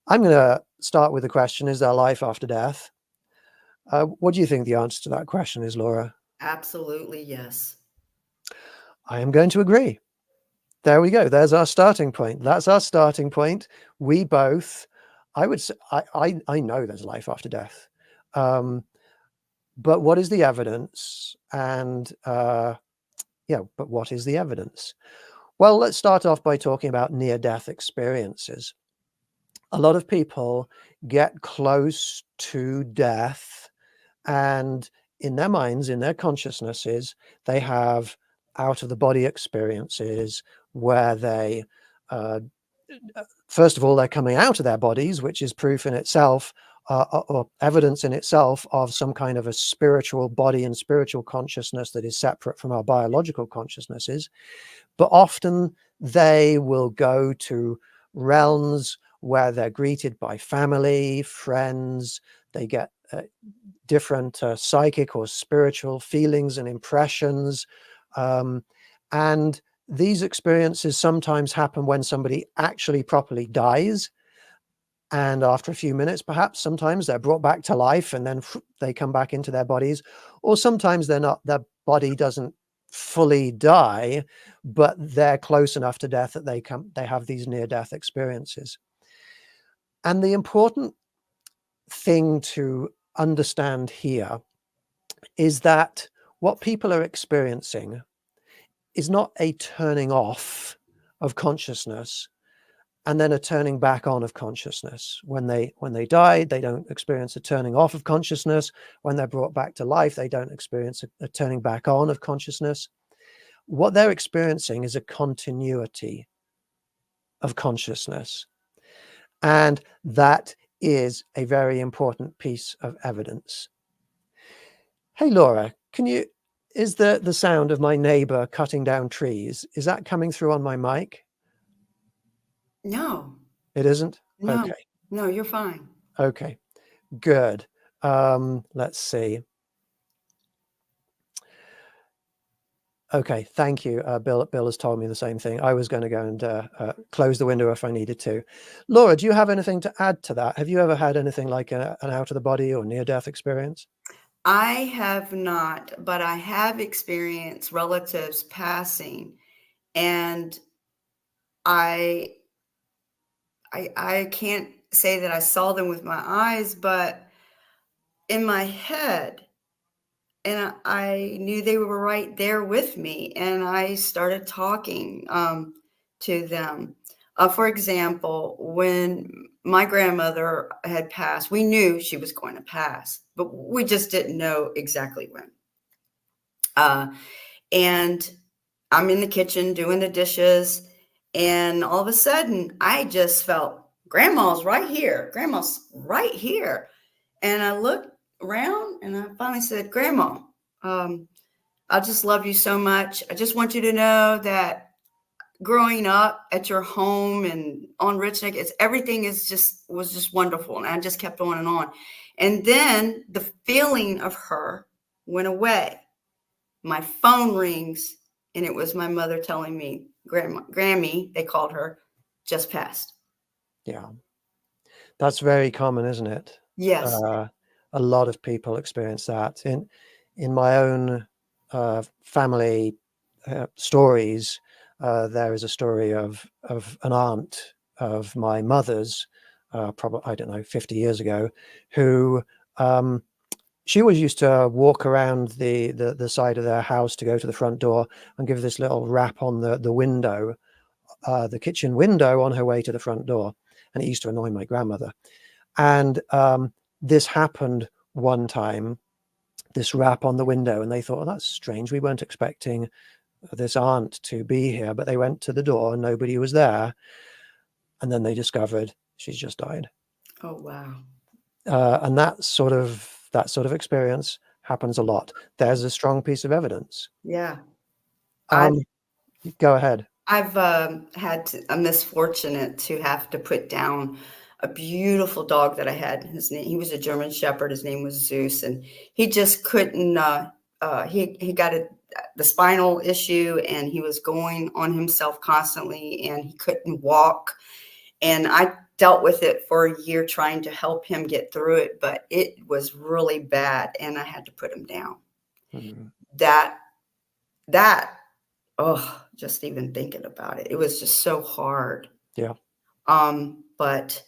I'm going to start with the question, is there life after death? What do you think the answer to that question is, Laura? Absolutely, yes. I am going to agree. There we go. There's our starting point. That's our starting point. We both, I would say, I know there's life after death. But what is the evidence? And but what is the evidence? Well, let's start off by talking about near-death experiences. A lot of people get close to death, and in their minds, in their consciousnesses, they have out-of-the-body experiences where they, first of all, they're coming out of their bodies, which is proof in itself, or evidence in itself of some kind of a spiritual body and spiritual consciousness that is separate from our biological consciousnesses. But often they will go to realms where they're greeted by family, friends. They get different psychic or spiritual feelings and impressions. And these experiences sometimes happen when somebody actually properly dies. And after a few minutes, perhaps, sometimes they're brought back to life and then they come back into their bodies. Or sometimes they're not, their body doesn't fully die, but they're close enough to death that they have these near-death experiences. And the important thing to understand here is that what people are experiencing is not a turning off of consciousness and then a turning back on of consciousness. When they die, they don't experience a turning off of consciousness. When they're brought back to life, they don't experience a turning back on of consciousness. What they're experiencing is a continuity of consciousness. And that is a very important piece of evidence. Hey, Laura, is the sound of my neighbor cutting down trees, is that coming through on my mic? No, It isn't? no, Okay. no, you're fine. Okay, good. Let's see. Okay, thank you. Bill has told me the same thing. I was going to go and close the window if I needed to. Laura, do you have anything to add to that? Have you ever had anything like an out of the body or near-death experience? I have not, but I have experienced relatives passing, and I I can't say that I saw them with my eyes, but in my head, and I knew they were right there with me, and I started talking to them. For example, when my grandmother had passed, we knew she was going to pass, but we just didn't know exactly when. And I'm in the kitchen doing the dishes, and all of a sudden, I just felt Grandma's right here. Grandma's right here. And I looked around and I finally said, Grandma, um, I just love you so much. I just want you to know that growing up at your home and on Rich Neck, everything was just wonderful. And I just kept on and on. And then the feeling of her went away. My phone rings, and it was my mother telling me, Grammy, they called her, just passed. Yeah. That's very common, isn't it? Yes. A lot of people experience that. In my own family stories, there is a story of an aunt of my mother's, probably, I don't know, 50 years ago, who she always used to walk around the side of their house to go to the front door and give this little rap on the window, the kitchen window, on her way to the front door. And it used to annoy my grandmother. And this happened one time, this rap on the window, and they thought, oh, that's strange. We weren't expecting this aunt to be here, but they went to the door and nobody was there. And then they discovered she's just died. Oh, wow. And that sort of experience happens a lot. There's a strong piece of evidence. Yeah. Go ahead. I've had a misfortunate to have to put down a beautiful dog that I had. He was a German Shepherd. His name was Zeus, and he just couldn't. He got the spinal issue, and he was going on himself constantly, and he couldn't walk. And I dealt with it for a year trying to help him get through it, but it was really bad, and I had to put him down. Mm-hmm. That oh, just even thinking about it, it was just so hard. Yeah. But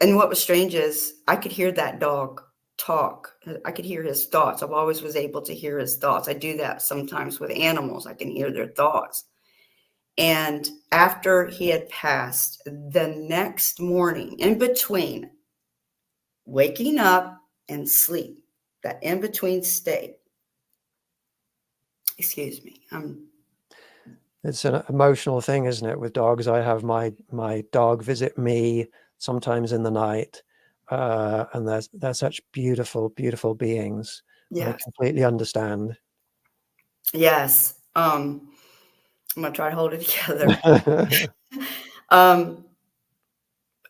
and what was strange is I could hear that dog talk. I could hear his thoughts. I've always was able to hear his thoughts. I do that sometimes with animals. I can hear their thoughts. And after he had passed, the next morning, in between waking up and sleep, that in between state, excuse me, It's an emotional thing, isn't it? With dogs, I have my dog visit me sometimes in the night, and they're such beautiful, beautiful beings. yeah. I completely understand. Yes. I'm gonna try to hold it together.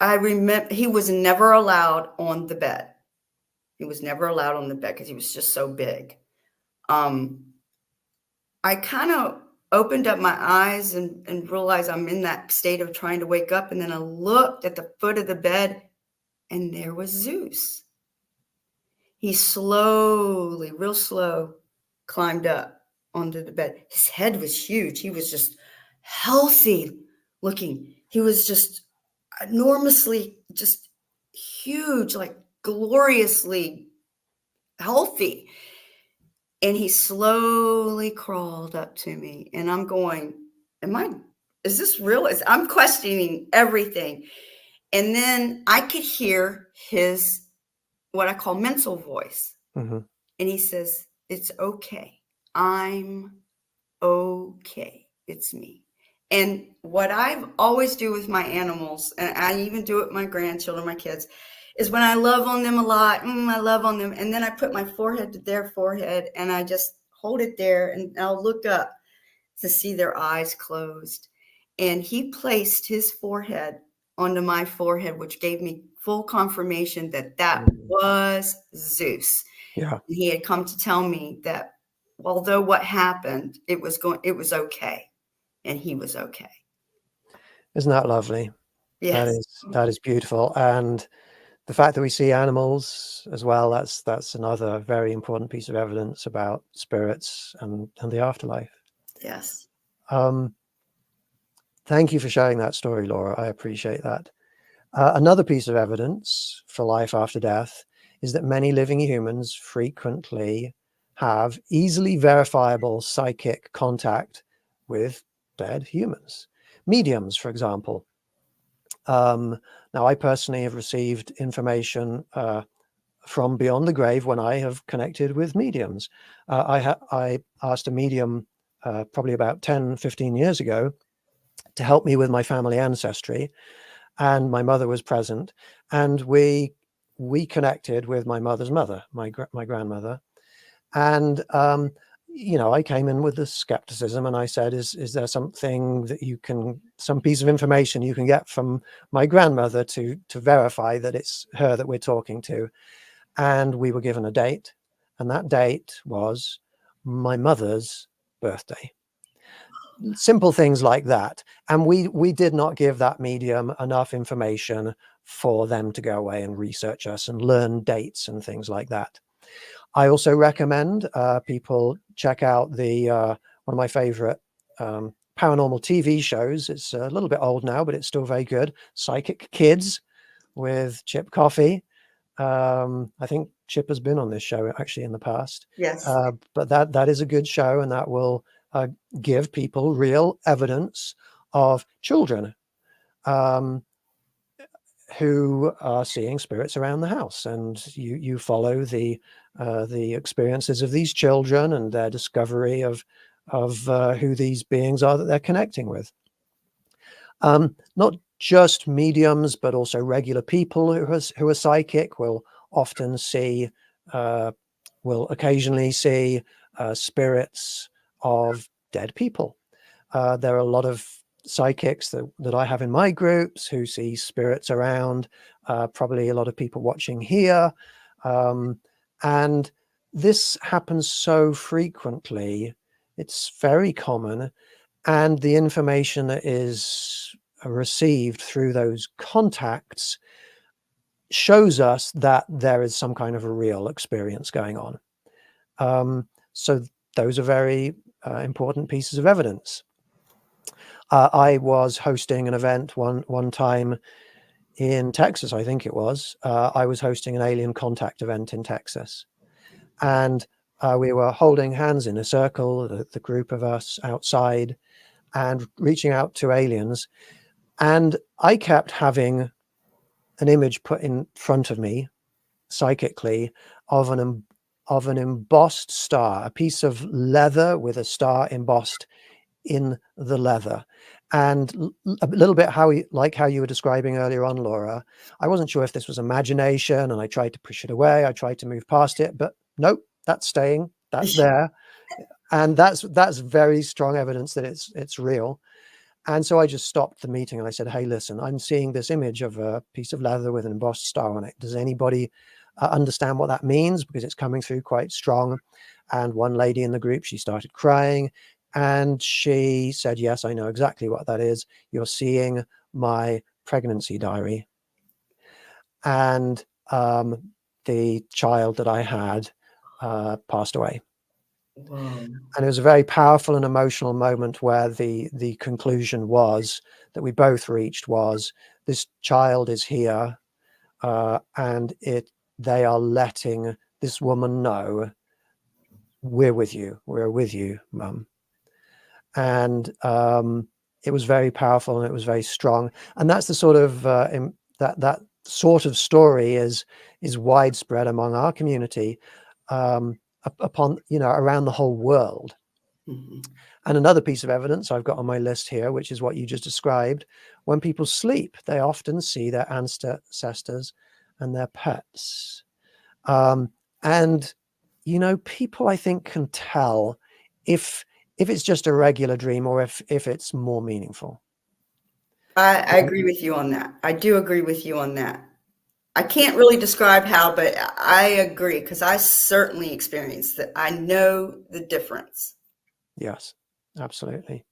I remember he was never allowed on the bed. He was never allowed on the bed because he was just so big. I kind of opened up my eyes and realized I'm in that state of trying to wake up. And then I looked at the foot of the bed, and there was Zeus. He slowly, real slow, climbed up onto the bed. His head was huge. He was just healthy looking. He was just enormously, just huge, like gloriously healthy. And he slowly crawled up to me, and I'm going, is this real? I'm questioning everything. And then I could hear his, what I call mental voice. Mm-hmm. And he says, it's okay. I'm okay. It's me. And what I've always do with my animals, and I even do it with my grandchildren, my kids, is when I love on them a lot, I love on them. And then I put my forehead to their forehead and I just hold it there and I'll look up to see their eyes closed. And he placed his forehead onto my forehead, which gave me full confirmation that was Zeus. Yeah. He had come to tell me that although what happened, it was okay. And he was okay. Isn't that lovely? Yes. That is beautiful. And the fact that we see animals as well, that's another very important piece of evidence about spirits and the afterlife. Yes. Thank you for sharing that story, Laura. I appreciate that. Another piece of evidence for life after death is that many living humans frequently have easily verifiable psychic contact with dead humans. Mediums, for example. Now, I personally have received information from beyond the grave when I have connected with mediums. I asked a medium probably about 10, 15 years ago to help me with my family ancestry, and my mother was present, and we connected with my mother's mother, my grandmother. And I came in with the skepticism, and I said, is there something that some piece of information you can get from my grandmother to verify that it's her that we're talking to? And we were given a date, and that date was my mother's birthday. Simple things like that. And we did not give that medium enough information for them to go away and research us and learn dates and things like that. I also recommend people check out one of my favorite paranormal TV shows. It's a little bit old now, but it's still very good. Psychic Kids with Chip Coffey. I think Chip has been on this show actually in the past. Yes. But that is a good show, and that will give people real evidence of children who are seeing spirits around the house, and you follow the experiences of these children and their discovery of who these beings are that they're connecting with. Not just mediums, but also regular people who are psychic will often see, will occasionally see spirits of dead people. There are a lot of psychics that I have in my groups who see spirits around, probably a lot of people watching here. And this happens so frequently, it's very common. And the information that is received through those contacts shows us that there is some kind of a real experience going on. So those are very important pieces of evidence. I was hosting an event one time in Texas, I think it was. I was hosting an alien contact event in Texas. And we were holding hands in a circle, the group of us outside, and reaching out to aliens. And I kept having an image put in front of me psychically of an embossed star, a piece of leather with a star embossed in the leather. And a little bit like how you were describing earlier on, Laura, I wasn't sure if this was imagination, and I tried to push it away. I tried to move past it, but nope, that's staying, that's there. And that's very strong evidence that it's real. And so I just stopped the meeting and I said, hey, listen, I'm seeing this image of a piece of leather with an embossed star on it. Does anybody understand what that means? Because it's coming through quite strong. And one lady in the group, she started crying, and she said, yes, I know exactly what that is. You're seeing my pregnancy diary. And the child that I had passed away. Wow. And it was a very powerful and emotional moment where the conclusion was that we both reached was, this child is here, and they are letting this woman know, we're with you, Mum. And it was very powerful and it was very strong. And that's the sort of that sort of story is widespread among our community, upon around the whole world. Mm-hmm. And another piece of evidence I've got on my list here, which is what you just described, when people sleep, they often see their ancestors and their pets. And people, I think, can tell if it's just a regular dream or if it's more meaningful. I agree with you on that. I do agree with you on that. I can't really describe how, but I agree, because I certainly experienced that. I know the difference. Yes, absolutely.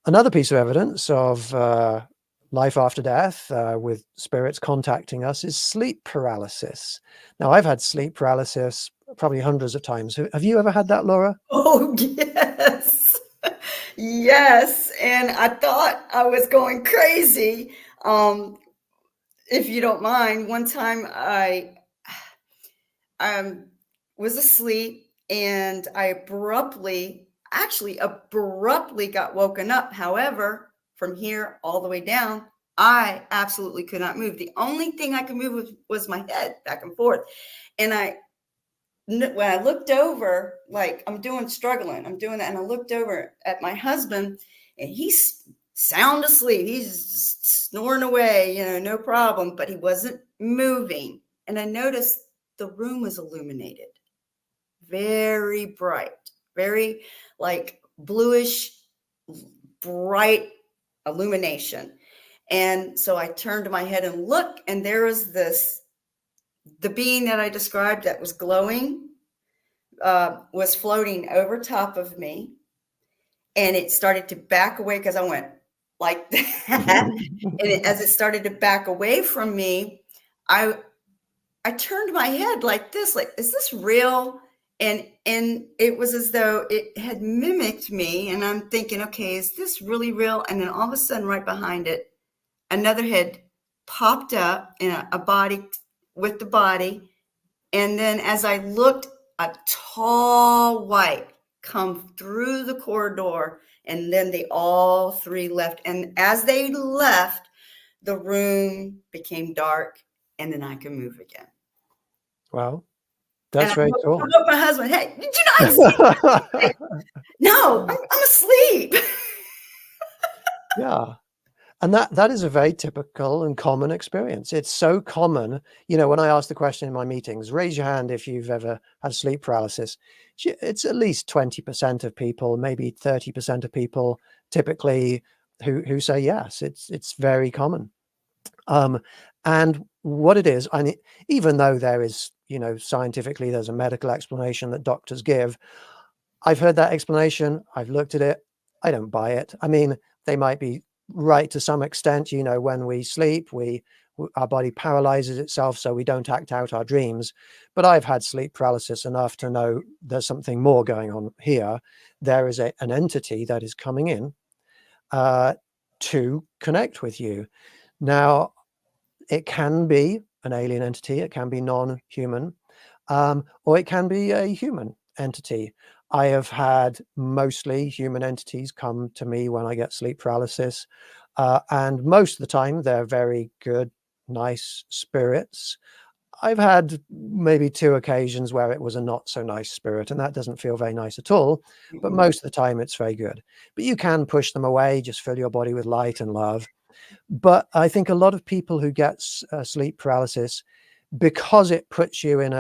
Another piece of evidence of life after death with spirits contacting us is sleep paralysis. Now, I've had sleep paralysis probably hundreds of times. Have you ever had that, Laura? Oh, yes. Yes. And I thought I was going crazy. If you don't mind, one time was asleep, and I actually abruptly got woken up. However, from here all the way down, I absolutely could not move. The only thing I could move was my head back and forth. And when I looked over, like I'm doing that. And I looked over at my husband, and he's sound asleep. He's just snoring away, no problem, but he wasn't moving. And I noticed the room was illuminated, very bright, very like bluish, bright illumination. And so I turned my head and looked, and there was the being that I described that was glowing, was floating over top of me. And it started to back away because I went like that. And as it started to back away from me, I turned my head like this, like, is this real? And it was as though it had mimicked me. And I'm thinking, okay, is this really real? And then all of a sudden, right behind it, another head popped up in a body with the body. And then as I looked, a tall white come through the corridor, and then they all three left. And as they left, the room became dark, and then I could move again. Wow, that's very cool. I woke my husband, hey, did you not see? No, I'm asleep. Yeah. And that is a very typical and common experience. It's so common. When I ask the question in my meetings, raise your hand if you've ever had sleep paralysis. It's at least 20% of people, maybe 30% of people typically who say yes. It's very common. And what it is, I mean, even though there is, scientifically, there's a medical explanation that doctors give, I've heard that explanation. I've looked at it. I don't buy it. I mean, they might be right to some extent. When we sleep, our body paralyzes itself so we don't act out our dreams. But I've had sleep paralysis enough to know there's something more going on here. There is an entity that is coming in to connect with you. Now, it can be an alien entity, it can be non-human, or it can be a human entity. I have had mostly human entities come to me when I get sleep paralysis, and most of the time they're very good, nice spirits. I've had maybe 2 occasions where it was a not so nice spirit, and that doesn't feel very nice at all, but most of the time it's very good. But you can push them away, just fill your body with light and love. But I think a lot of people who get sleep paralysis, because it puts you in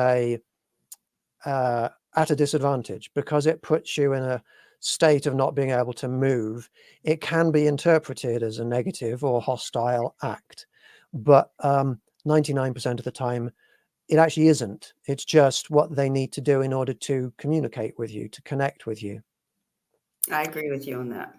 at a disadvantage, because it puts you in a state of not being able to move, it can be interpreted as a negative or hostile act. But 99% of the time, it actually isn't. It's just what they need to do in order to communicate with you, to connect with you. I agree with you on that.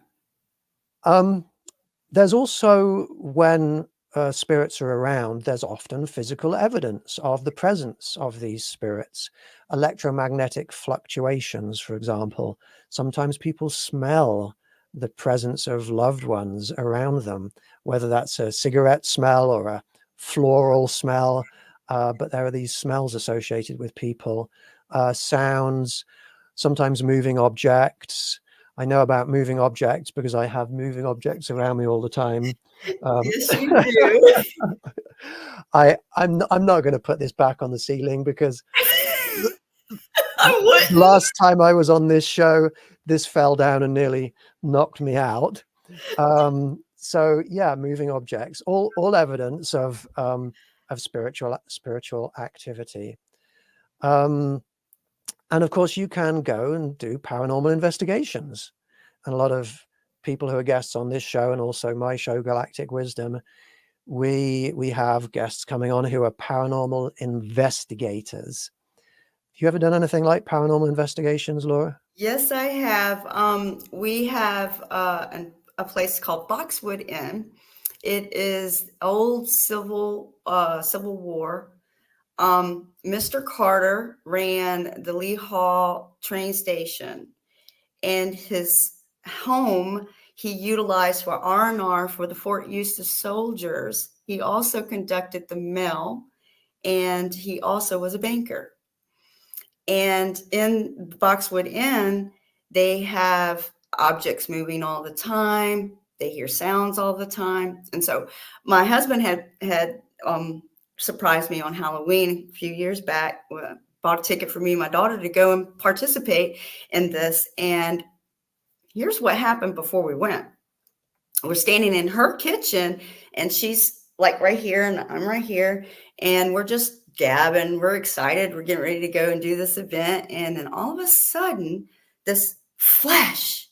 There's also, when spirits are around, there's often physical evidence of the presence of these spirits. Electromagnetic fluctuations, for example. Sometimes people smell the presence of loved ones around them, whether that's a cigarette smell or a floral smell, but there are these smells associated with people. Sounds, sometimes moving objects. I know about moving objects because I have moving objects around me all the time. Yes, you do. I'm not going to put this back on the ceiling because I wouldn't. last time I was on this show, this fell down and nearly knocked me out. So yeah, moving objects, all evidence of spiritual activity. And of course, you can go and do paranormal investigations. And a lot of people who are guests on this show, and also my show, Galactic Wisdom, we have guests coming on who are paranormal investigators. Have you ever done anything like paranormal investigations, Laura? Yes, I have. We have a place called Boxwood Inn. It is old Civil War. Mr. Carter ran the Lee Hall train station, and his home he utilized for R&R for the Fort Eustis soldiers. He also conducted the mill, and he also was a banker. And in the Boxwood Inn, they have objects moving all the time. They hear sounds all the time. And so my husband had surprised me on Halloween a few years back, bought a ticket for me and my daughter to go and participate in this. And here's what happened before we went. We're standing in her kitchen and she's like right here and I'm right here. And we're just gabbing. We're excited. We're getting ready to go and do this event. And then all of a sudden, this flash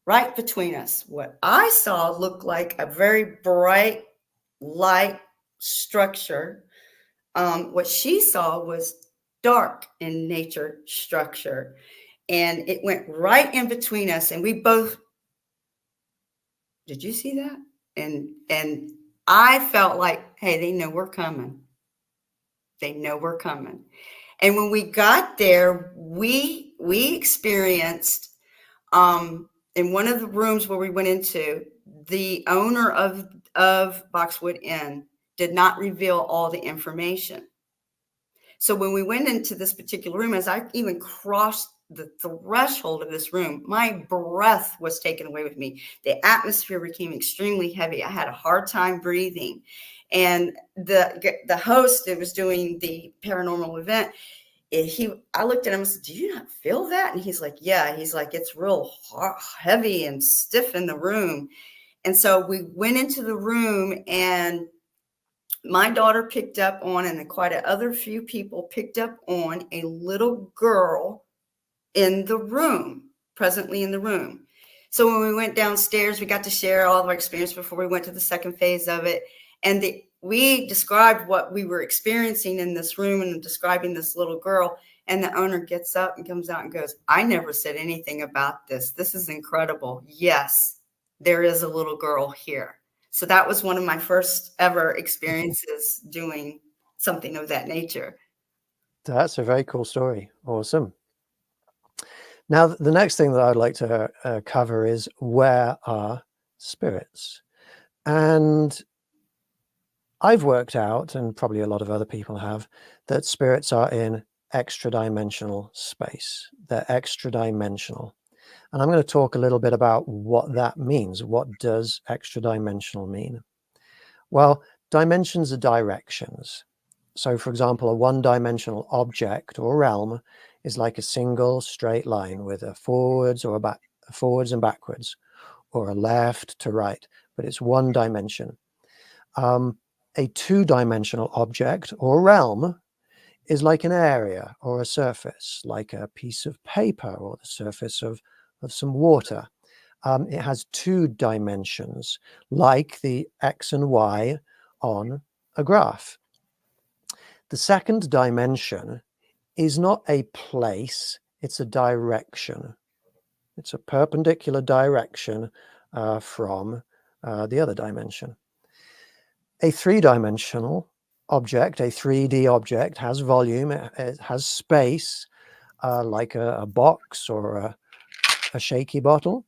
right between us. What I saw looked like a very bright light structure. What she saw was dark in nature structure. And it went right in between us. And we both, did you see that? And I felt like, hey, they know we're coming. They know we're coming. And when we got there, we experienced in one of the rooms where we went into, the owner of Boxwood Inn did not reveal all the information. So when we went into this particular room, as I even crossed the threshold of this room, my breath was taken away with me. The atmosphere became extremely heavy. I had a hard time breathing. And the host that was doing the paranormal event, I looked at him and said, do you not feel that? And he's like, yeah. He's like, it's real heavy and stiff in the room. And so we went into the room and my daughter picked up on, and quite a other few people picked up on, a little girl in the room, presently in the room. So when we went downstairs, we got to share all of our experience before we went to the second phase of it. And we described what we were experiencing in this room and describing this little girl. And the owner gets up and comes out and goes, I never said anything about this. This is incredible. Yes, there is a little girl here. So that was one of my first ever experiences doing something of that nature. That's a very cool story. Awesome. Now, the next thing that I'd like to cover is, where are spirits? And I've worked out, and probably a lot of other people have, that spirits are in extra-dimensional space. They're extra-dimensional. And I'm going to talk a little bit about what that means. What does extra-dimensional mean? Well, dimensions are directions. So, for example, a one-dimensional object or realm is like a single straight line with a forwards or forwards and backwards, or a left to right, but it's one dimension. A two-dimensional object or realm is like an area or a surface, like a piece of paper or the surface of some water. It has two dimensions, like the X and Y on a graph. The second dimension is not a place, it's a direction. It's a perpendicular direction from the other dimension. A three-dimensional object, a 3D object, has volume, it has space, like a box or a shaky bottle.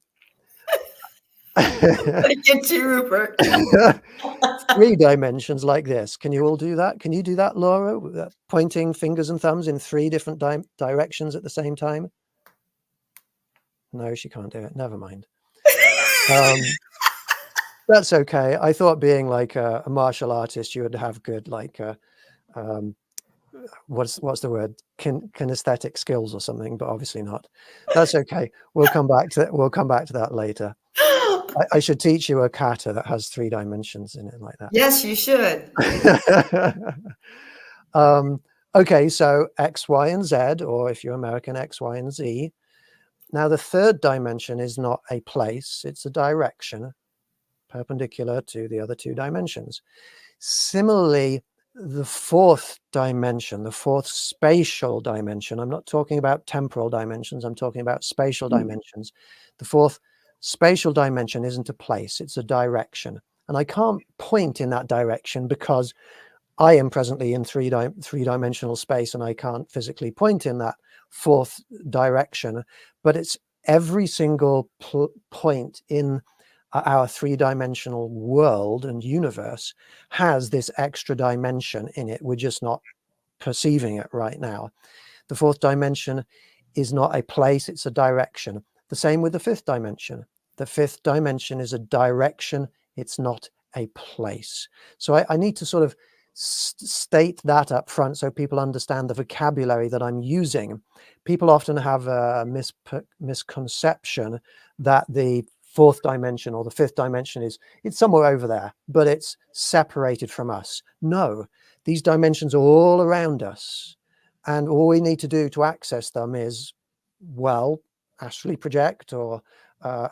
I get you, Rupert. 3 dimensions like this. Can you all do that? Can you do that, Laura? Pointing fingers and thumbs in 3 different directions at the same time? No, she can't do it. Never mind. That's okay. I thought, being like a martial artist, you would have good, like, what's the word? Kinesthetic skills or something, but obviously not. That's okay. We'll come back to that. We'll come back to that later. I should teach you a kata that has 3 dimensions in it like that. Yes, you should. Okay, so X, Y, and Z, or if you're American, X, Y, and Z. Now, the third dimension is not a place, it's a direction perpendicular to the other 2 dimensions. Similarly, the fourth dimension, the fourth spatial dimension, I'm not talking about temporal dimensions, I'm talking about spatial dimensions. The fourth spatial dimension isn't a place, it's a direction. And I can't point in that direction because I am presently in three-dimensional space and I can't physically point in that fourth direction, but it's every single point in our 3-dimensional world and universe has this extra dimension in it. We're just not perceiving it right now. The fourth dimension is not a place, it's a direction. The same with the fifth dimension. The fifth dimension is a direction, it's not a place. So I need to sort of state that up front so people understand the vocabulary that I'm using. People often have a misconception that the fourth dimension or the fifth dimension it's somewhere over there, but it's separated from us. No, these dimensions are all around us, and all we need to do to access them is, well, astrally project or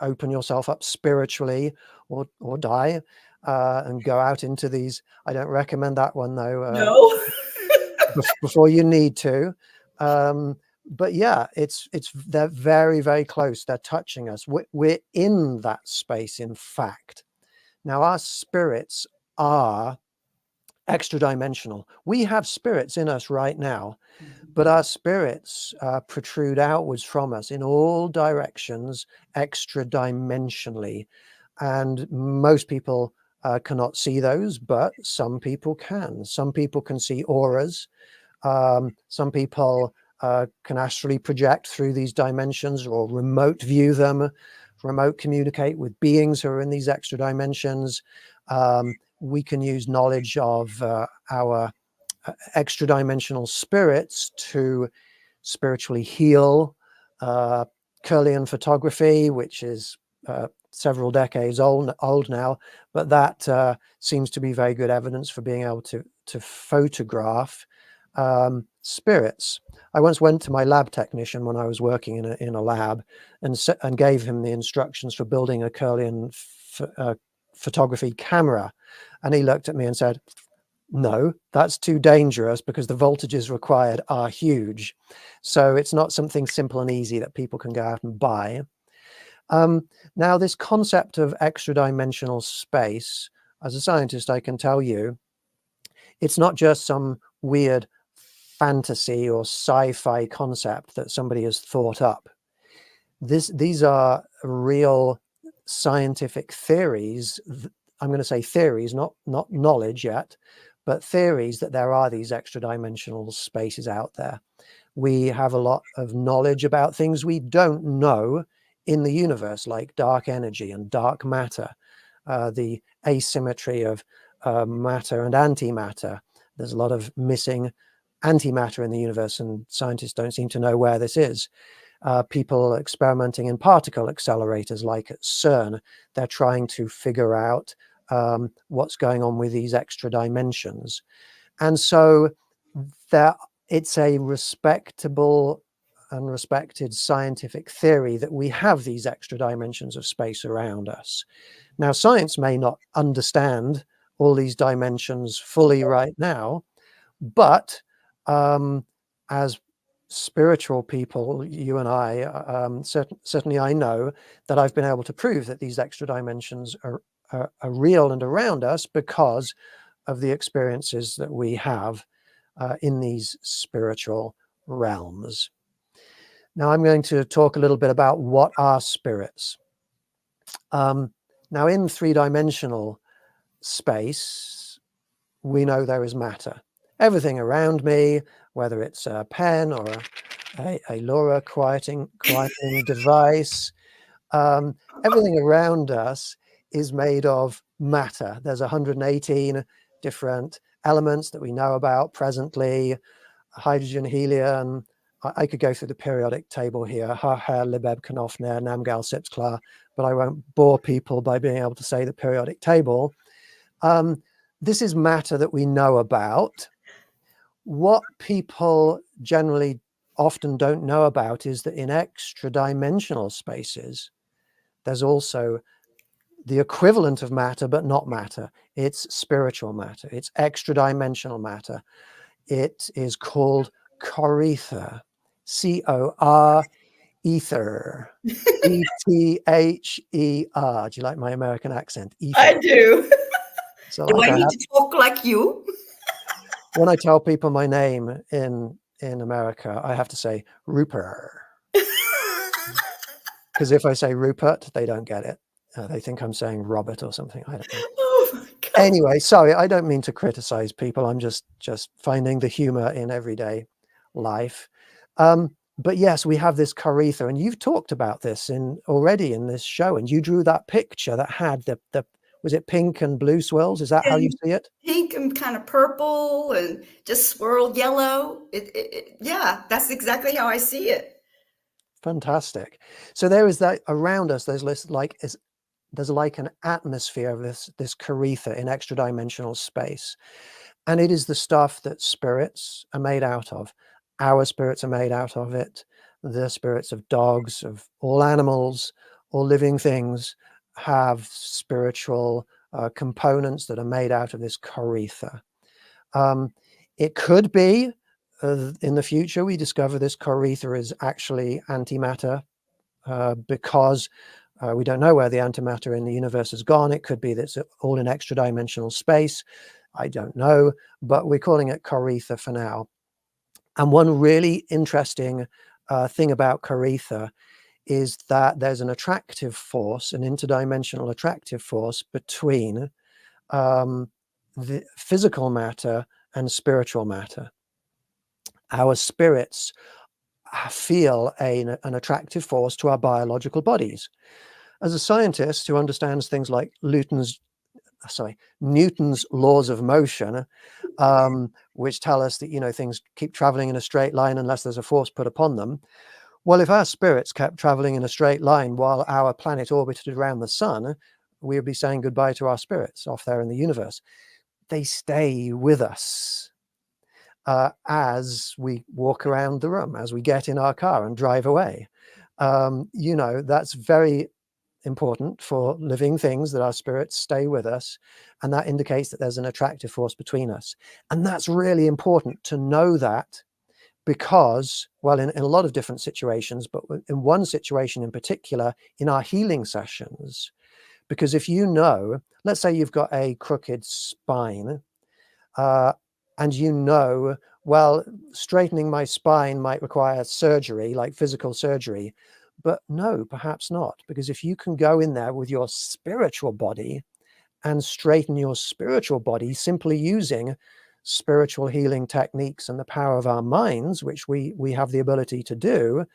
open yourself up spiritually, or die and go out into these. I don't recommend that one though. No. Before you need to. But yeah, they're very, very close. They're touching us. We're in that space, in fact. Now, our spirits are extra dimensional. We have spirits in us right now, but our spirits protrude outwards from us in all directions, extra dimensionally. And most people cannot see those, but some people can. Some people can see auras. Some people can astrally project through these dimensions or remote view them, remote communicate with beings who are in these extra dimensions. We can use knowledge of our extra dimensional spirits to spiritually heal. Kirlian photography, which is several decades old now, but that seems to be very good evidence for being able to photograph spirits. I once went to my lab technician when I was working in a lab and gave him the instructions for building a Kirlian photography camera, and he looked at me and said, "No, that's too dangerous because the voltages required are huge. So it's not something simple and easy that people can go out and buy." Now, this concept of extra dimensional space, as a scientist, I can tell you, it's not just some weird fantasy or sci-fi concept that somebody has thought up. These are real scientific theories. I'm going to say theories, not knowledge yet, but theories that there are these extra dimensional spaces out there. We have a lot of knowledge about things we don't know in the universe, like dark energy and dark matter, the asymmetry of matter and antimatter. There's a lot of missing antimatter in the universe, and scientists don't seem to know where this is. People experimenting in particle accelerators like at CERN, they're trying to figure out what's going on with these extra dimensions. And so it's a respectable and respected scientific theory that we have these extra dimensions of space around us. Now, science may not understand all these dimensions fully right now, but as spiritual people, you and I, certainly I know that I've been able to prove that these extra dimensions are real and around us because of the experiences that we have in these spiritual realms. Now, I'm going to talk a little bit about what are spirits. Now, in three-dimensional space, we know there is matter. Everything around me, whether it's a pen or a Laura quieting device, everything around us is made of matter. There's 118 different elements that we know about presently: hydrogen, helium. I could go through the periodic table here: Ha-Ha, Libeb, Kanofner, Namgal, Sipsklar, but I won't bore people by being able to say the periodic table. This is matter that we know about. What people generally often don't know about is that in extra dimensional spaces, there's also the equivalent of matter, but not matter. It's spiritual matter. It's extra dimensional matter. It is called corether, C-O-R, ether, E-T-H-E-R. Do you like my American accent? Ether. I do. So Do I need to talk like you? When I tell people my name in America, I have to say Rupert. Because if I say Rupert, they don't get it. They think I'm saying Robert or something. I don't know. Oh my God. Anyway, sorry, I don't mean to criticize people. I'm just finding the humor in everyday life. But yes, we have this corether, and you've talked about this already in this show, and you drew that picture that had the was it pink and blue swirls? Is that how you And see it? pink and kind of purple and just swirled yellow. Yeah, that's exactly how I see it. Fantastic. So there is that around us. There's there's like an atmosphere of this corether in extra dimensional space, and it is the stuff that spirits are made out of. Our spirits are made out of it. The spirits of dogs, of all animals, all living things have spiritual components that are made out of this corether. It could be in the future we discover this corether is actually antimatter, because we don't know where the antimatter in the universe has gone. It could be that it's all in extra dimensional space. I don't know, but we're calling it corether for now. And one really interesting thing about corether is that there's an attractive force, an interdimensional attractive force between the physical matter and spiritual matter. Our spirits feel an attractive force to our biological bodies. As a scientist who understands things like Newton's laws of motion, which tell us that things keep traveling in a straight line unless there's a force put upon them. Well, if our spirits kept traveling in a straight line while our planet orbited around the sun, we would be saying goodbye to our spirits off there in the universe. They stay with us as we walk around the room, as we get in our car and drive away. That's very important for living things, that our spirits stay with us, and that indicates that there's an attractive force between us. And that's really important to know that, because, well, in a lot of different situations, but in one situation in particular, in our healing sessions, because if let's say you've got a crooked spine, and well, straightening my spine might require surgery, like physical surgery. But no, perhaps not, because if you can go in there with your spiritual body and straighten your spiritual body simply using spiritual healing techniques and the power of our minds, which we have the ability to do,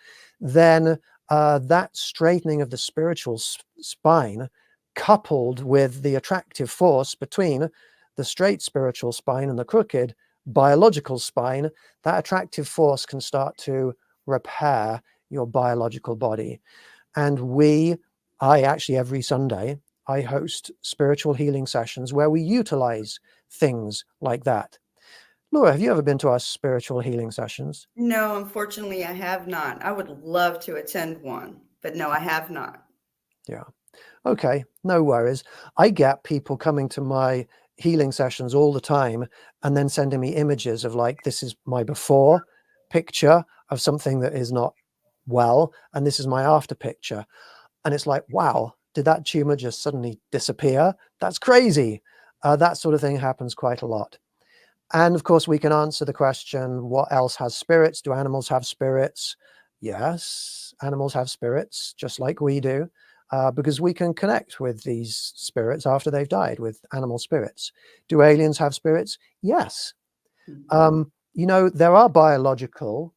then that straightening of the spiritual spine, coupled with the attractive force between the straight spiritual spine and the crooked biological spine, that attractive force can start to repair your biological body. And I actually, every Sunday, I host spiritual healing sessions where we utilize things like that. Laura, have you ever been to our spiritual healing sessions? No, unfortunately, I have not. I would love to attend one, but no, I have not. Yeah. Okay, no worries. I get people coming to my healing sessions all the time and then sending me images of, like, this is my before picture of something that is not well, and this is my after picture. And it's like, wow, did that tumor just suddenly disappear? That's crazy. That sort of thing happens quite a lot. And of course, we can answer the question, what else has spirits? Do animals have spirits? Yes, animals have spirits, just like we do, because we can connect with these spirits after they've died, with animal spirits. Do aliens have spirits? Yes. There are biological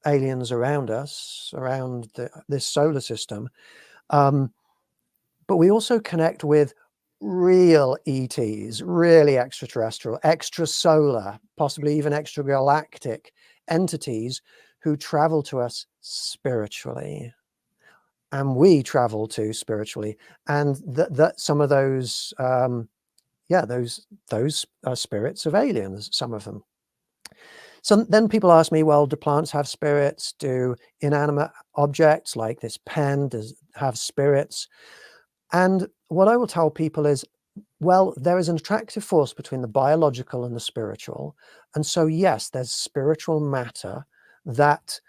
aliens around us, around this solar system. But we also connect with real ETs, really extraterrestrial, extrasolar, possibly even extragalactic entities who travel to us spiritually. And we travel to spiritually. And that some of those, those are spirits of aliens, some of them. So then people ask me, well, do plants have spirits? Do inanimate objects like this pen have spirits? And what I will tell people is, well, there is an attractive force between the biological and the spiritual. And so, yes, there's spiritual matter that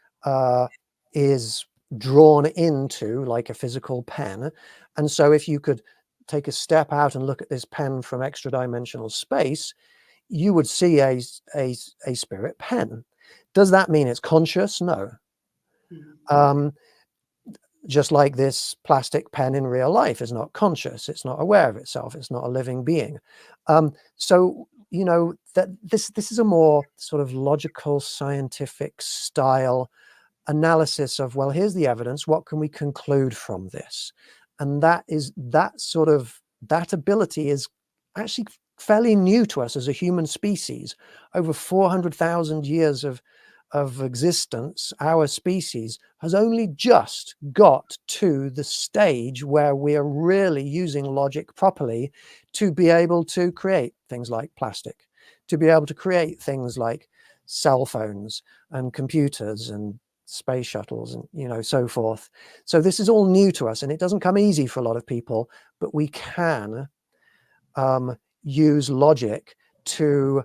is drawn into, like a physical pen. And so if you could take a step out and look at this pen from extra dimensional space, you would see a spirit pen. Does that mean it's conscious? No. Just like this plastic pen in real life is not conscious, it's not aware of itself, it's not a living being. So that this is a more sort of logical, scientific style analysis of, well, here's the evidence, what can we conclude from this? And that ability is actually fairly new to us as a human species. Over 400,000 years of existence, our species has only just got to the stage where we are really using logic properly to be able to create things like plastic, to be able to create things like cell phones and computers and space shuttles and so forth. So this is all new to us, and it doesn't come easy for a lot of people, but we can use logic to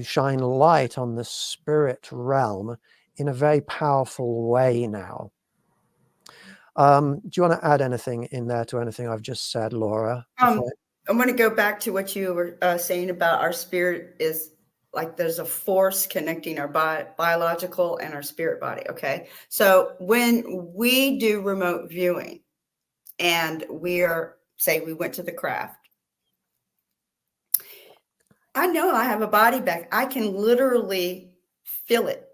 shine light on the spirit realm in a very powerful way now. Do you want to add anything in there to anything I've just said, Laura? I'm going to go back to what you were saying about our spirit is like there's a force connecting our biological and our spirit body. Okay. So when we do remote viewing and say we went to the craft, I know I have a body back. I can literally feel it.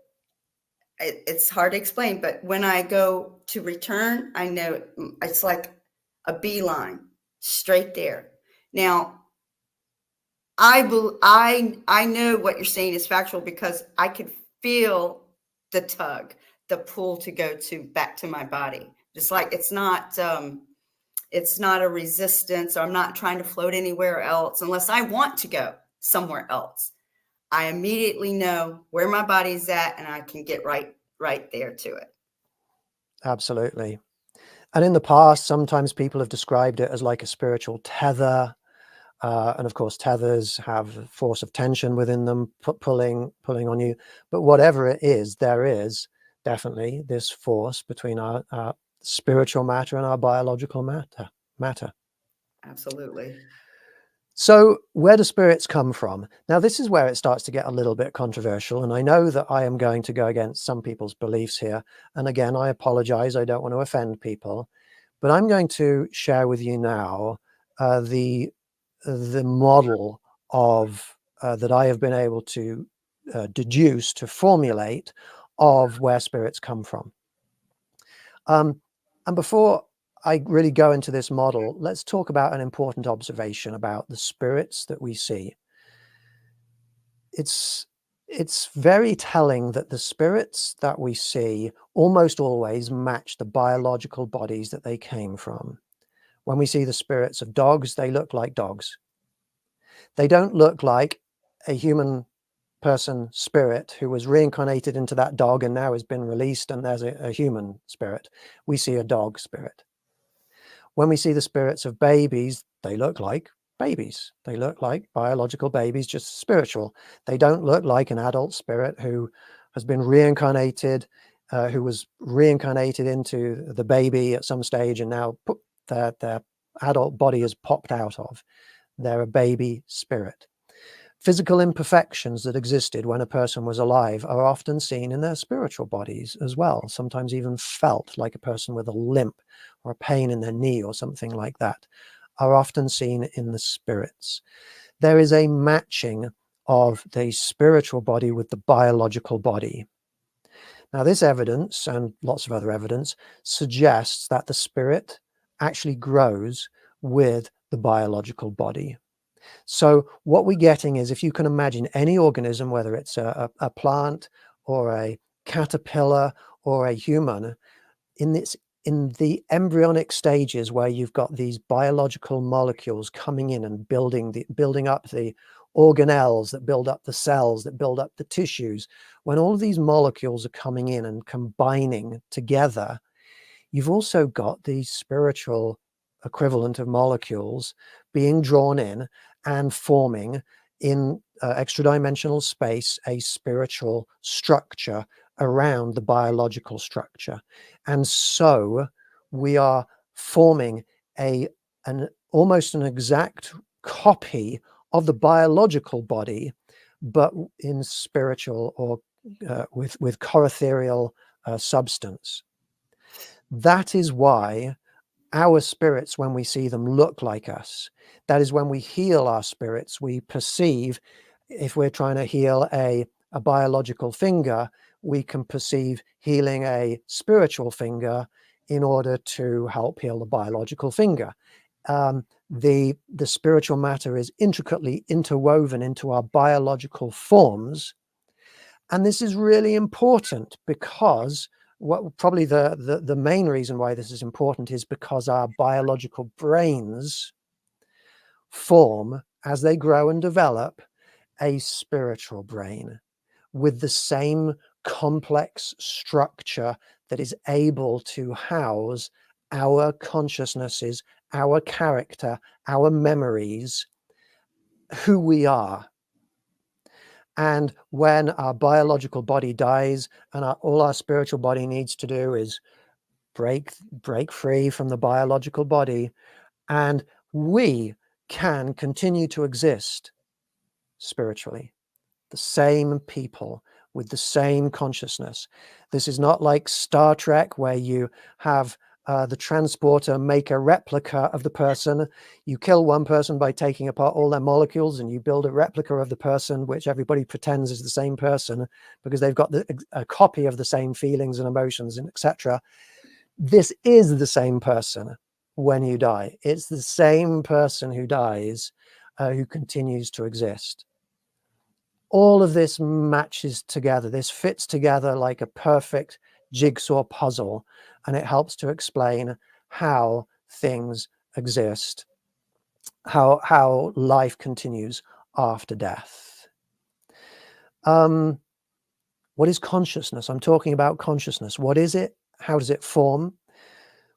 It's hard to explain, but when I go to return, I know it's like a beeline straight there. Now, I know what you're saying is factual because I could feel the tug, the pull to go back to my body. Just like it's not a resistance, or I'm not trying to float anywhere else unless I want to go somewhere else. I immediately know where my body's at and I can get right there to it. Absolutely. And in the past, sometimes people have described it as like a spiritual tether. And of course, tethers have a force of tension within them, pulling on you. But whatever it is, there is definitely this force between our spiritual matter and our biological matter. Absolutely. So where do spirits come from? Now, this is where it starts to get a little bit controversial. And I know that I am going to go against some people's beliefs here. And again, I apologize. I don't want to offend people. But I'm going to share with you now the model of that I have been able to deduce, to formulate, of where spirits come from. And before I really go into this model, let's talk about an important observation about the spirits that we see. It's very telling that the spirits that we see almost always match the biological bodies that they came from. When we see the spirits of dogs, they look like dogs. They don't look like a human person spirit who was reincarnated into that dog and now has been released and there's a human spirit. We see a dog spirit. When we see the spirits of babies, they look like babies. They look like biological babies, just spiritual. They don't look like an adult spirit who has been reincarnated, who was reincarnated into the baby at some stage and now their adult body has popped out of. They're a baby spirit. Physical imperfections that existed when a person was alive are often seen in their spiritual bodies as well, sometimes even felt, like a person with a limp or a pain in their knee or something like that, are often seen in the spirits. There is a matching of the spiritual body with the biological body. Now, this evidence, and lots of other evidence, suggests that the spirit actually grows with the biological body. So what we're getting is, if you can imagine any organism, whether it's a plant or a caterpillar or a human, in the embryonic stages where you've got these biological molecules coming in and building up the organelles that build up the cells, that build up the tissues, when all of these molecules are coming in and combining together, you've also got the spiritual equivalent of molecules being drawn in and forming in extra-dimensional space a spiritual structure around the biological structure. And so we are forming almost an exact copy of the biological body, but in spiritual or with corporeal substance. That is why our spirits, when we see them, look like us. That is when we heal our spirits, we perceive, if we're trying to heal a biological finger, we can perceive healing a spiritual finger in order to help heal the biological finger. The spiritual matter is intricately interwoven into our biological forms. And this is really important because probably the main reason why this is important is because our biological brains form, as they grow and develop, a spiritual brain with the same complex structure that is able to house our consciousnesses, our character, our memories, who we are. And when our biological body dies and all our spiritual body needs to do is break free from the biological body, and we can continue to exist spiritually, the same people with the same consciousness. This is not like Star Trek, where you have the transporter make a replica of the person. You kill one person by taking apart all their molecules, and you build a replica of the person, which everybody pretends is the same person because they've got a copy of the same feelings and emotions, and etc. This is the same person when you die. It's the same person who dies who continues to exist. All of this matches together. This fits together like a perfect jigsaw puzzle, and it helps to explain how things exist, how life continues after death. What is consciousness? I'm talking about consciousness. What is it? How does it form?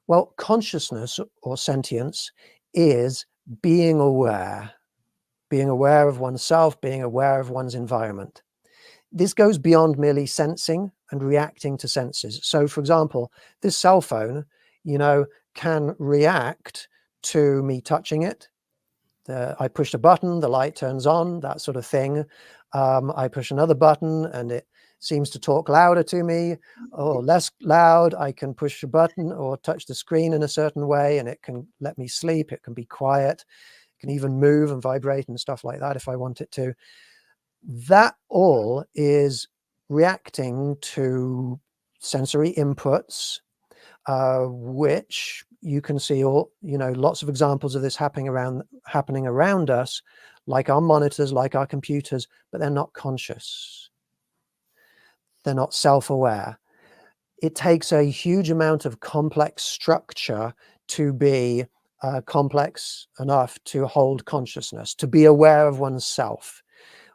Well, consciousness or sentience is being aware of oneself, being aware of one's environment. This goes beyond merely sensing and reacting to senses. So, for example, this cell phone, can react to me touching it. I pushed a button, the light turns on, that sort of thing. I push another button and it seems to talk louder to me or less loud. I can push a button or touch the screen in a certain way and it can let me sleep. It can be quiet. It can even move and vibrate and stuff like that if I want it to. That all is reacting to sensory inputs, which you can see lots of examples of this happening around us, like our monitors, like our computers, but they're not conscious. They're not self-aware. It takes a huge amount of complex structure to be complex enough to hold consciousness, to be aware of oneself.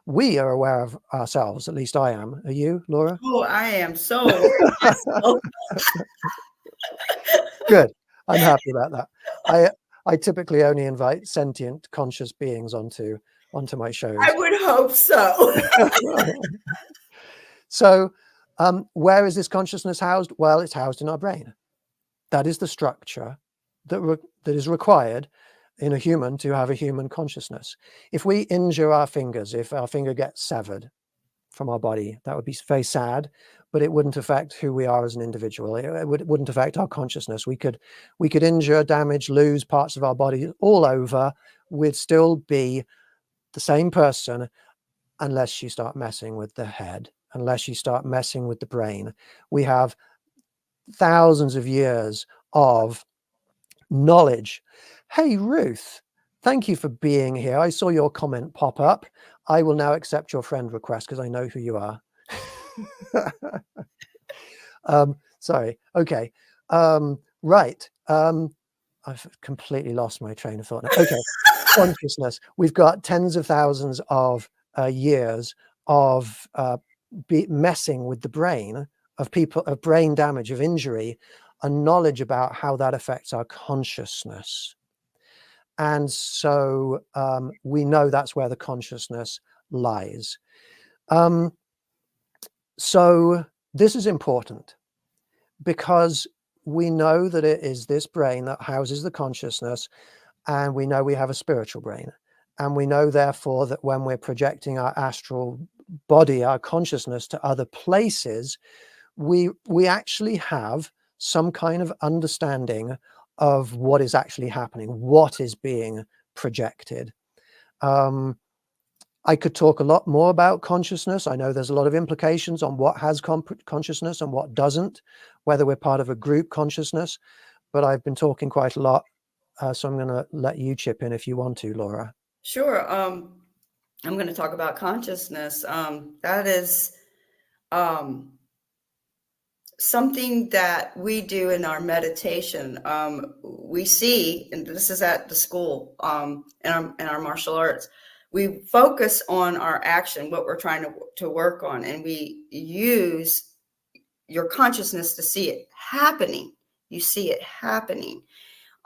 We are aware of ourselves, at least I am. Are you, Laura? Oh, I am so aware of myself. Good. I'm happy about that. I typically only invite sentient, conscious beings onto my shows. I would hope so. So, where is this consciousness housed? Well, it's housed in our brain. That is the structure that is required in a human to have a human consciousness. If we injure our fingers, if our finger gets severed from our body, that would be very sad, but it wouldn't affect who we are as an individual. It wouldn't affect our consciousness. We could injure, damage, lose parts of our body all over. We'd still be the same person unless you start messing with the head, unless you start messing with the brain. We have thousands of years of knowledge. Hey, Ruth, thank you for being here. I saw your comment pop up. I will now accept your friend request because I know who you are. Sorry. Okay. Right. I've completely lost my train of thought now. Okay. Consciousness. We've got tens of thousands of years of messing with the brain of people, of brain damage, of injury, and knowledge about how that affects our consciousness. And so we know that's where the consciousness lies. So this is important because we know that it is this brain that houses the consciousness, and we know we have a spiritual brain. And we know, therefore, that when we're projecting our astral body, our consciousness to other places, we actually have some kind of understanding of what is actually happening, what is being projected. I could talk a lot more about consciousness. I know there's a lot of implications on what has consciousness and what doesn't, whether we're part of a group consciousness, but I've been talking quite a lot. So I'm going to let you chip in if you want to, Laura. Sure. I'm going to talk about consciousness. That is something that we do in our meditation. We see, and this is at the school, in our martial arts, we focus on our action, what we're trying to work on, and we use your consciousness to see it happening. You see it happening.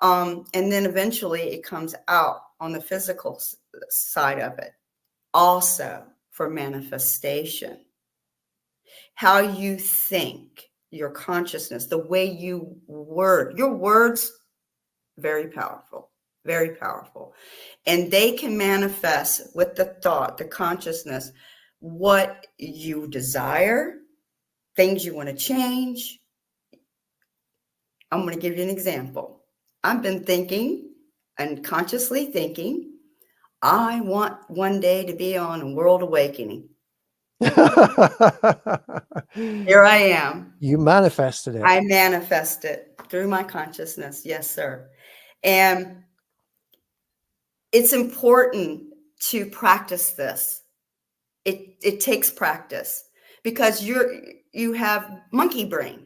And then eventually it comes out on the physical side of it. Also for manifestation. How you think, your consciousness, the way you word, your words, very powerful, very powerful. And they can manifest with the thought, the consciousness, what you desire, things you want to change. I'm going to give you an example. I've been thinking and consciously thinking, I want one day to be on a world awakening. Here I am. You manifested it. I manifest it through my consciousness. Yes, sir. And it's important to practice this. It takes practice because you have monkey brain.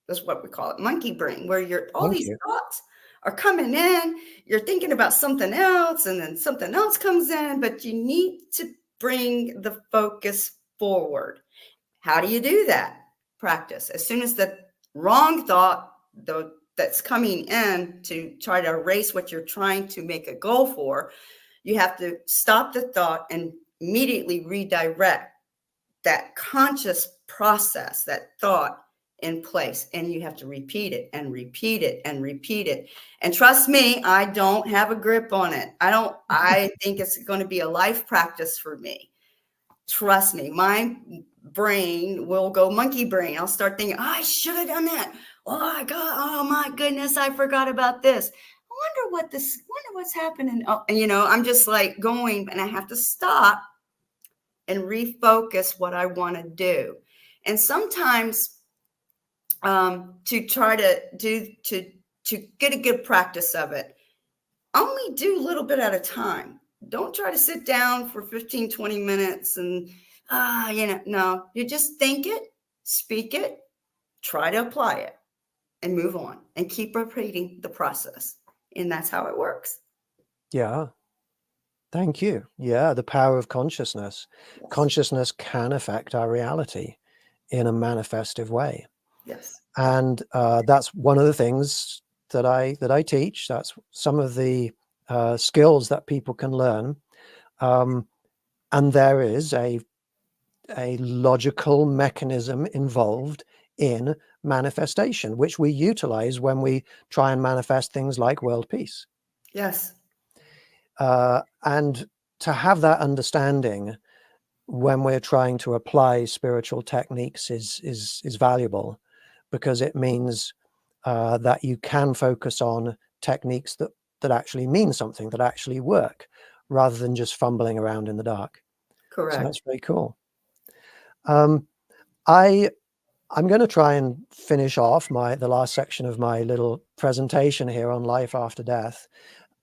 That's what we call it, monkey brain, where all these thoughts are coming in. You're thinking about something else, and then something else comes in, but you need to bring the focus forward. How do you do that? Practice. As soon as the wrong thought that's coming in to try to erase what you're trying to make a goal for, you have to stop the thought and immediately redirect that conscious process, that thought in place. And you have to repeat it and repeat it and repeat it. And trust me, I don't have a grip on it. I think it's going to be a life practice for me. Trust me, my brain will go monkey brain. I'll start thinking, I should have done that. Oh my goodness, I forgot about this. I wonder what's happening. Oh, and I'm just like going, and I have to stop and refocus what I want to do. And sometimes to try to get a good practice of it, only do a little bit at a time. Don't try to sit down for 15, 20 minutes and, no, you just think it, speak it, try to apply it and move on and keep repeating the process. And that's how it works. Yeah. Thank you. Yeah. The power of consciousness. Yes. Consciousness can affect our reality in a manifestive way. Yes. And that's one of the things that I teach. That's some of the skills that people can learn. And there is a logical mechanism involved in manifestation, which we utilize when we try and manifest things like world peace. Yes. And to have that understanding when we're trying to apply spiritual techniques is valuable, because it means that you can focus on techniques that actually mean something, that actually work, rather than just fumbling around in the dark. Correct. So that's very cool. I'm going to try and finish off the last section of my little presentation here on life after death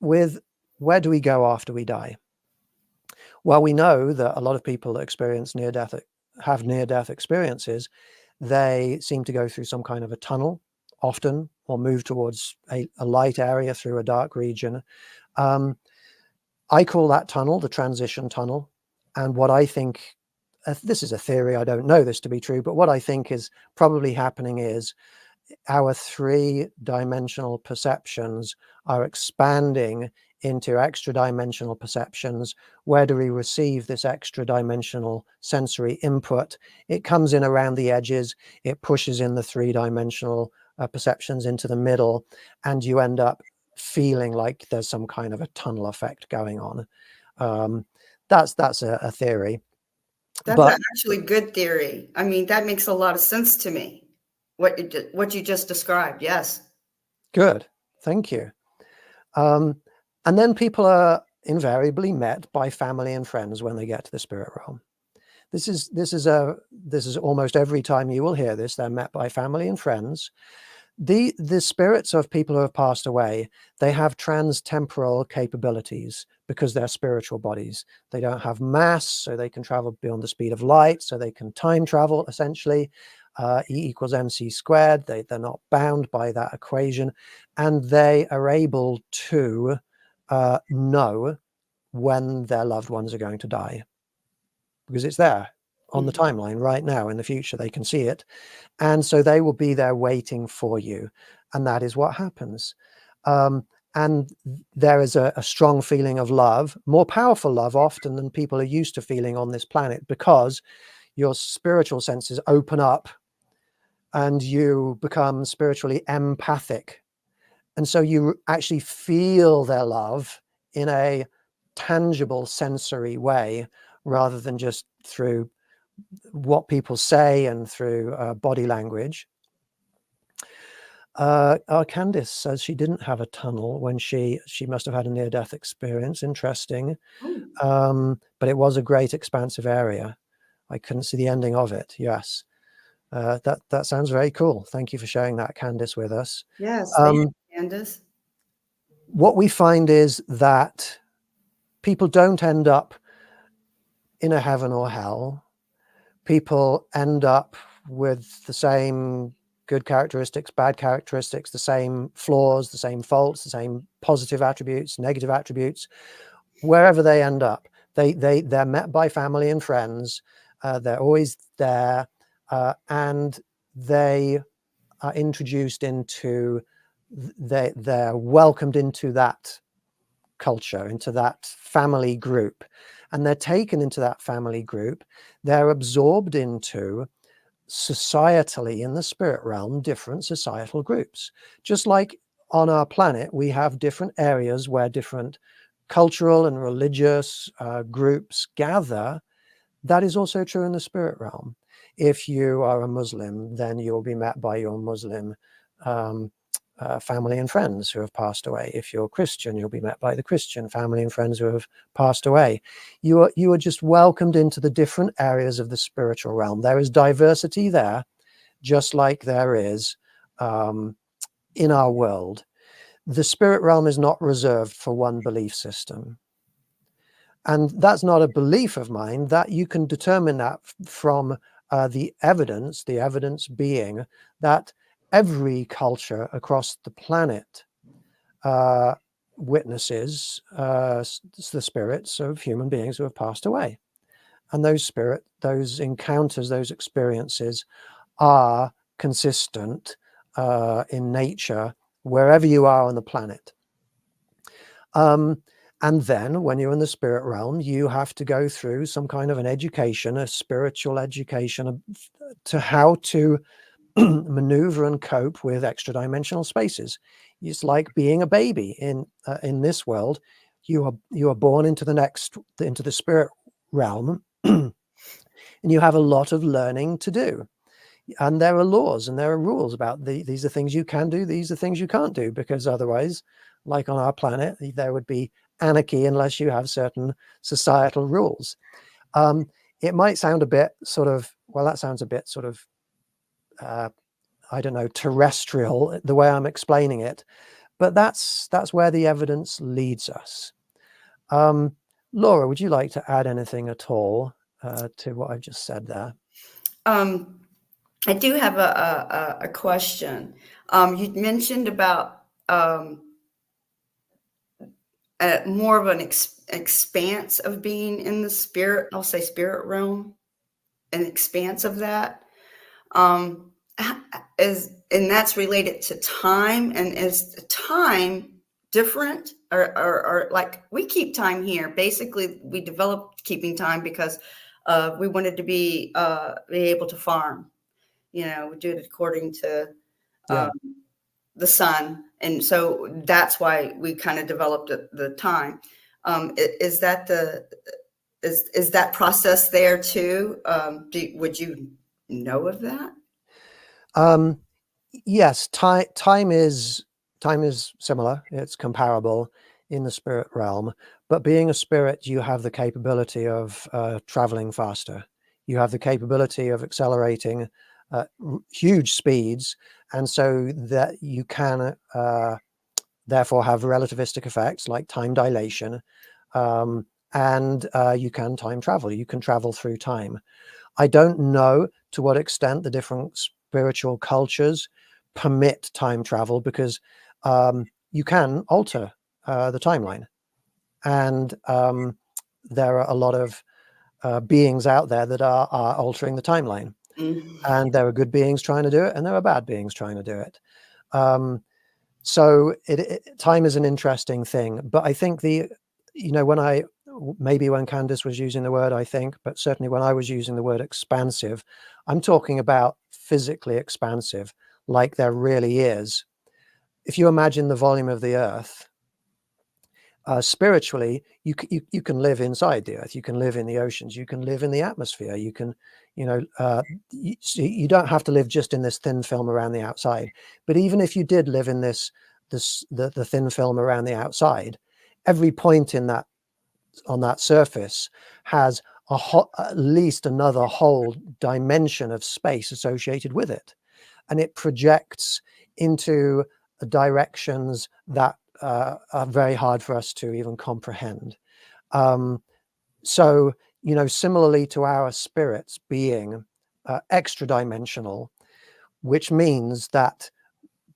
with, where do we go after we die? Well, we know that a lot of people that experience have near-death experiences, they seem to go through some kind of a tunnel often, or move towards a light area through a dark region. I call that tunnel the transition tunnel. And what I think, this is a theory, I don't know this to be true, but what I think is probably happening is our three-dimensional perceptions are expanding into extra-dimensional perceptions. Where do we receive this extra-dimensional sensory input? It comes in around the edges, it pushes in the three-dimensional perceptions into the middle, and you end up feeling like there's some kind of a tunnel effect going on. That's a theory. That's actually good theory. I mean, that makes a lot of sense to me. What you just described. Yes. Good. Thank you. And then people are invariably met by family and friends when they get to the spirit realm. This is almost every time you will hear this. They're met by family and friends. The spirits of people who have passed away, they have trans-temporal capabilities because they're spiritual bodies. They don't have mass, so they can travel beyond the speed of light, so they can time travel, essentially. E equals mc squared. They're not bound by that equation, and they are able to know when their loved ones are going to die, because it's there on the timeline right now. In the future, they can see it. And so they will be there waiting for you. And that is what happens. And there is a strong feeling of love, more powerful love often than people are used to feeling on this planet, because your spiritual senses open up and you become spiritually empathic. And so you actually feel their love in a tangible sensory way, rather than just through what people say and through body language. Candice says she didn't have a tunnel when she must have had a near-death experience. Interesting. But it was a great expansive area. I couldn't see the ending of it. Yes. That sounds very cool. Thank you for sharing that, Candice, with us. Yes, thank you, Candice. What we find is that people don't end up in a heaven or hell. People end up with the same good characteristics, bad characteristics, the same flaws, the same faults, the same positive attributes, negative attributes. Wherever they end up, they're met by family and friends. They're always there, and they are introduced into, they're welcomed into that culture, into that family group, and they're taken into that family group. They're absorbed into, societally, in the spirit realm, different societal groups. Just like on our planet, we have different areas where different cultural and religious groups gather. That is also true in the spirit realm. If you are a Muslim, then you'll be met by your Muslim family and friends who have passed away. If you're Christian, you'll be met by the Christian family and friends who have passed away. You are just welcomed into the different areas of the spiritual realm. There is diversity there, just like there is in our world. The spirit realm is not reserved for one belief system. And that's not a belief of mine. That you can determine that from the evidence being that every culture across the planet witnesses the spirits of human beings who have passed away. And those encounters, those experiences are consistent in nature wherever you are on the planet. And then when you're in the spirit realm, you have to go through some kind of an education, a spiritual education, to how to maneuver and cope with extra-dimensional spaces. It's like being a baby in this world. You are born into the spirit realm, and you have a lot of learning to do. And there are laws and there are rules about these are things you can do, these are things you can't do, because otherwise, like on our planet, there would be anarchy unless you have certain societal rules. It might sound a bit sort of, well, that sounds a bit sort of, I don't know, terrestrial, the way I'm explaining it, but that's where the evidence leads us. Laura, would you like to add anything at all to what I've just said there? I do have a question. You mentioned about more of an expanse of being in the spirit, I'll say spirit realm, an expanse of that. And that's related to time. And is time different, or like we keep time here? Basically, we developed keeping time because we wanted to be able to farm. We do it according to the sun, and so that's why we kind of developed the time. Is that is that process there too? Would you know of that? Yes, time is similar. It's comparable in the spirit realm, But being a spirit, you have the capability of traveling faster. You have the capability of accelerating huge speeds, and so that you can therefore have relativistic effects like time dilation, and you can time travel. You can travel through time. I don't know to what extent the different spiritual cultures permit time travel, because you can alter the timeline. And there are a lot of beings out there that are altering the timeline. And there are good beings trying to do it, and there are bad beings trying to do it. So time is an interesting thing. But I think maybe when Candace was using the word, I think, but certainly when I was using the word expansive, I'm talking about physically expansive, like there really is. If you imagine the volume of the earth, spiritually, you can live inside the earth, you can live in the oceans, you can live in the atmosphere, you can, you don't have to live just in this thin film around the outside. But even if you did live in the thin film around the outside, every point on that surface has at least another whole dimension of space associated with it, and it projects into directions that are very hard for us to even comprehend. So, similarly to our spirits being extra dimensional, which means that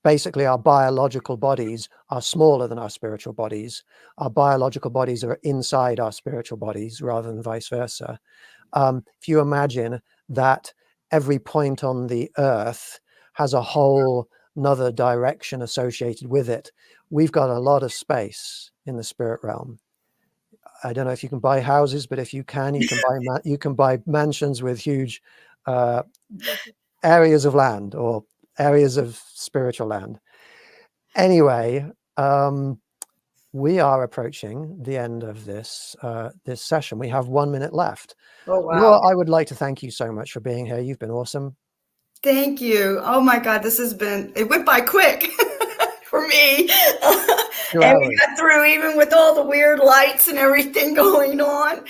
basically our biological bodies are smaller than our spiritual bodies. Our biological bodies are inside our spiritual bodies rather than vice versa. If you imagine that every point on the earth has a whole another direction associated with it, we've got a lot of space in the spirit realm. I don't know if you can buy houses, but if you can, you can buy mansions with huge areas of land, or areas of spiritual land. Anyway, we are approaching the end of this session. We have 1 minute left. Oh, wow. Laura, I would like to thank you so much for being here. You've been awesome. Thank you. Oh my God, it went by quick for me. And we got through even with all the weird lights and everything going on.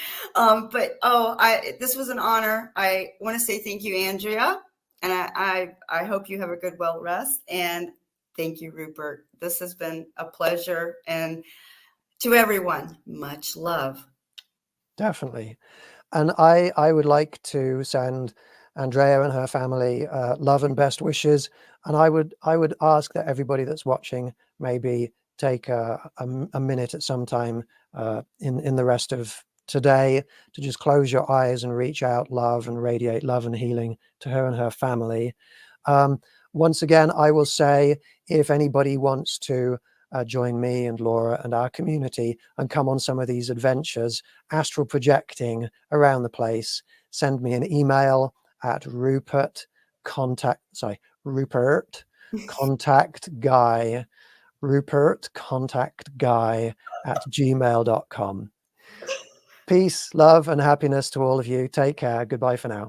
This was an honor. I want to say thank you, Andrea. And I hope you have a good well rest. And thank you, Rupert. This has been a pleasure. And to everyone, much love. Definitely. And I would like to send Andrea and her family love and best wishes. And I would ask that everybody that's watching maybe take a minute at some time in the rest of today to just close your eyes and reach out love and radiate love and healing to her and her family. Once again, I will say, if anybody wants to join me and Laura and our community and come on some of these adventures, astral projecting around the place, send me an email at Rupert contact guy at gmail.com. Peace, love, and happiness to all of you. Take care. Goodbye for now.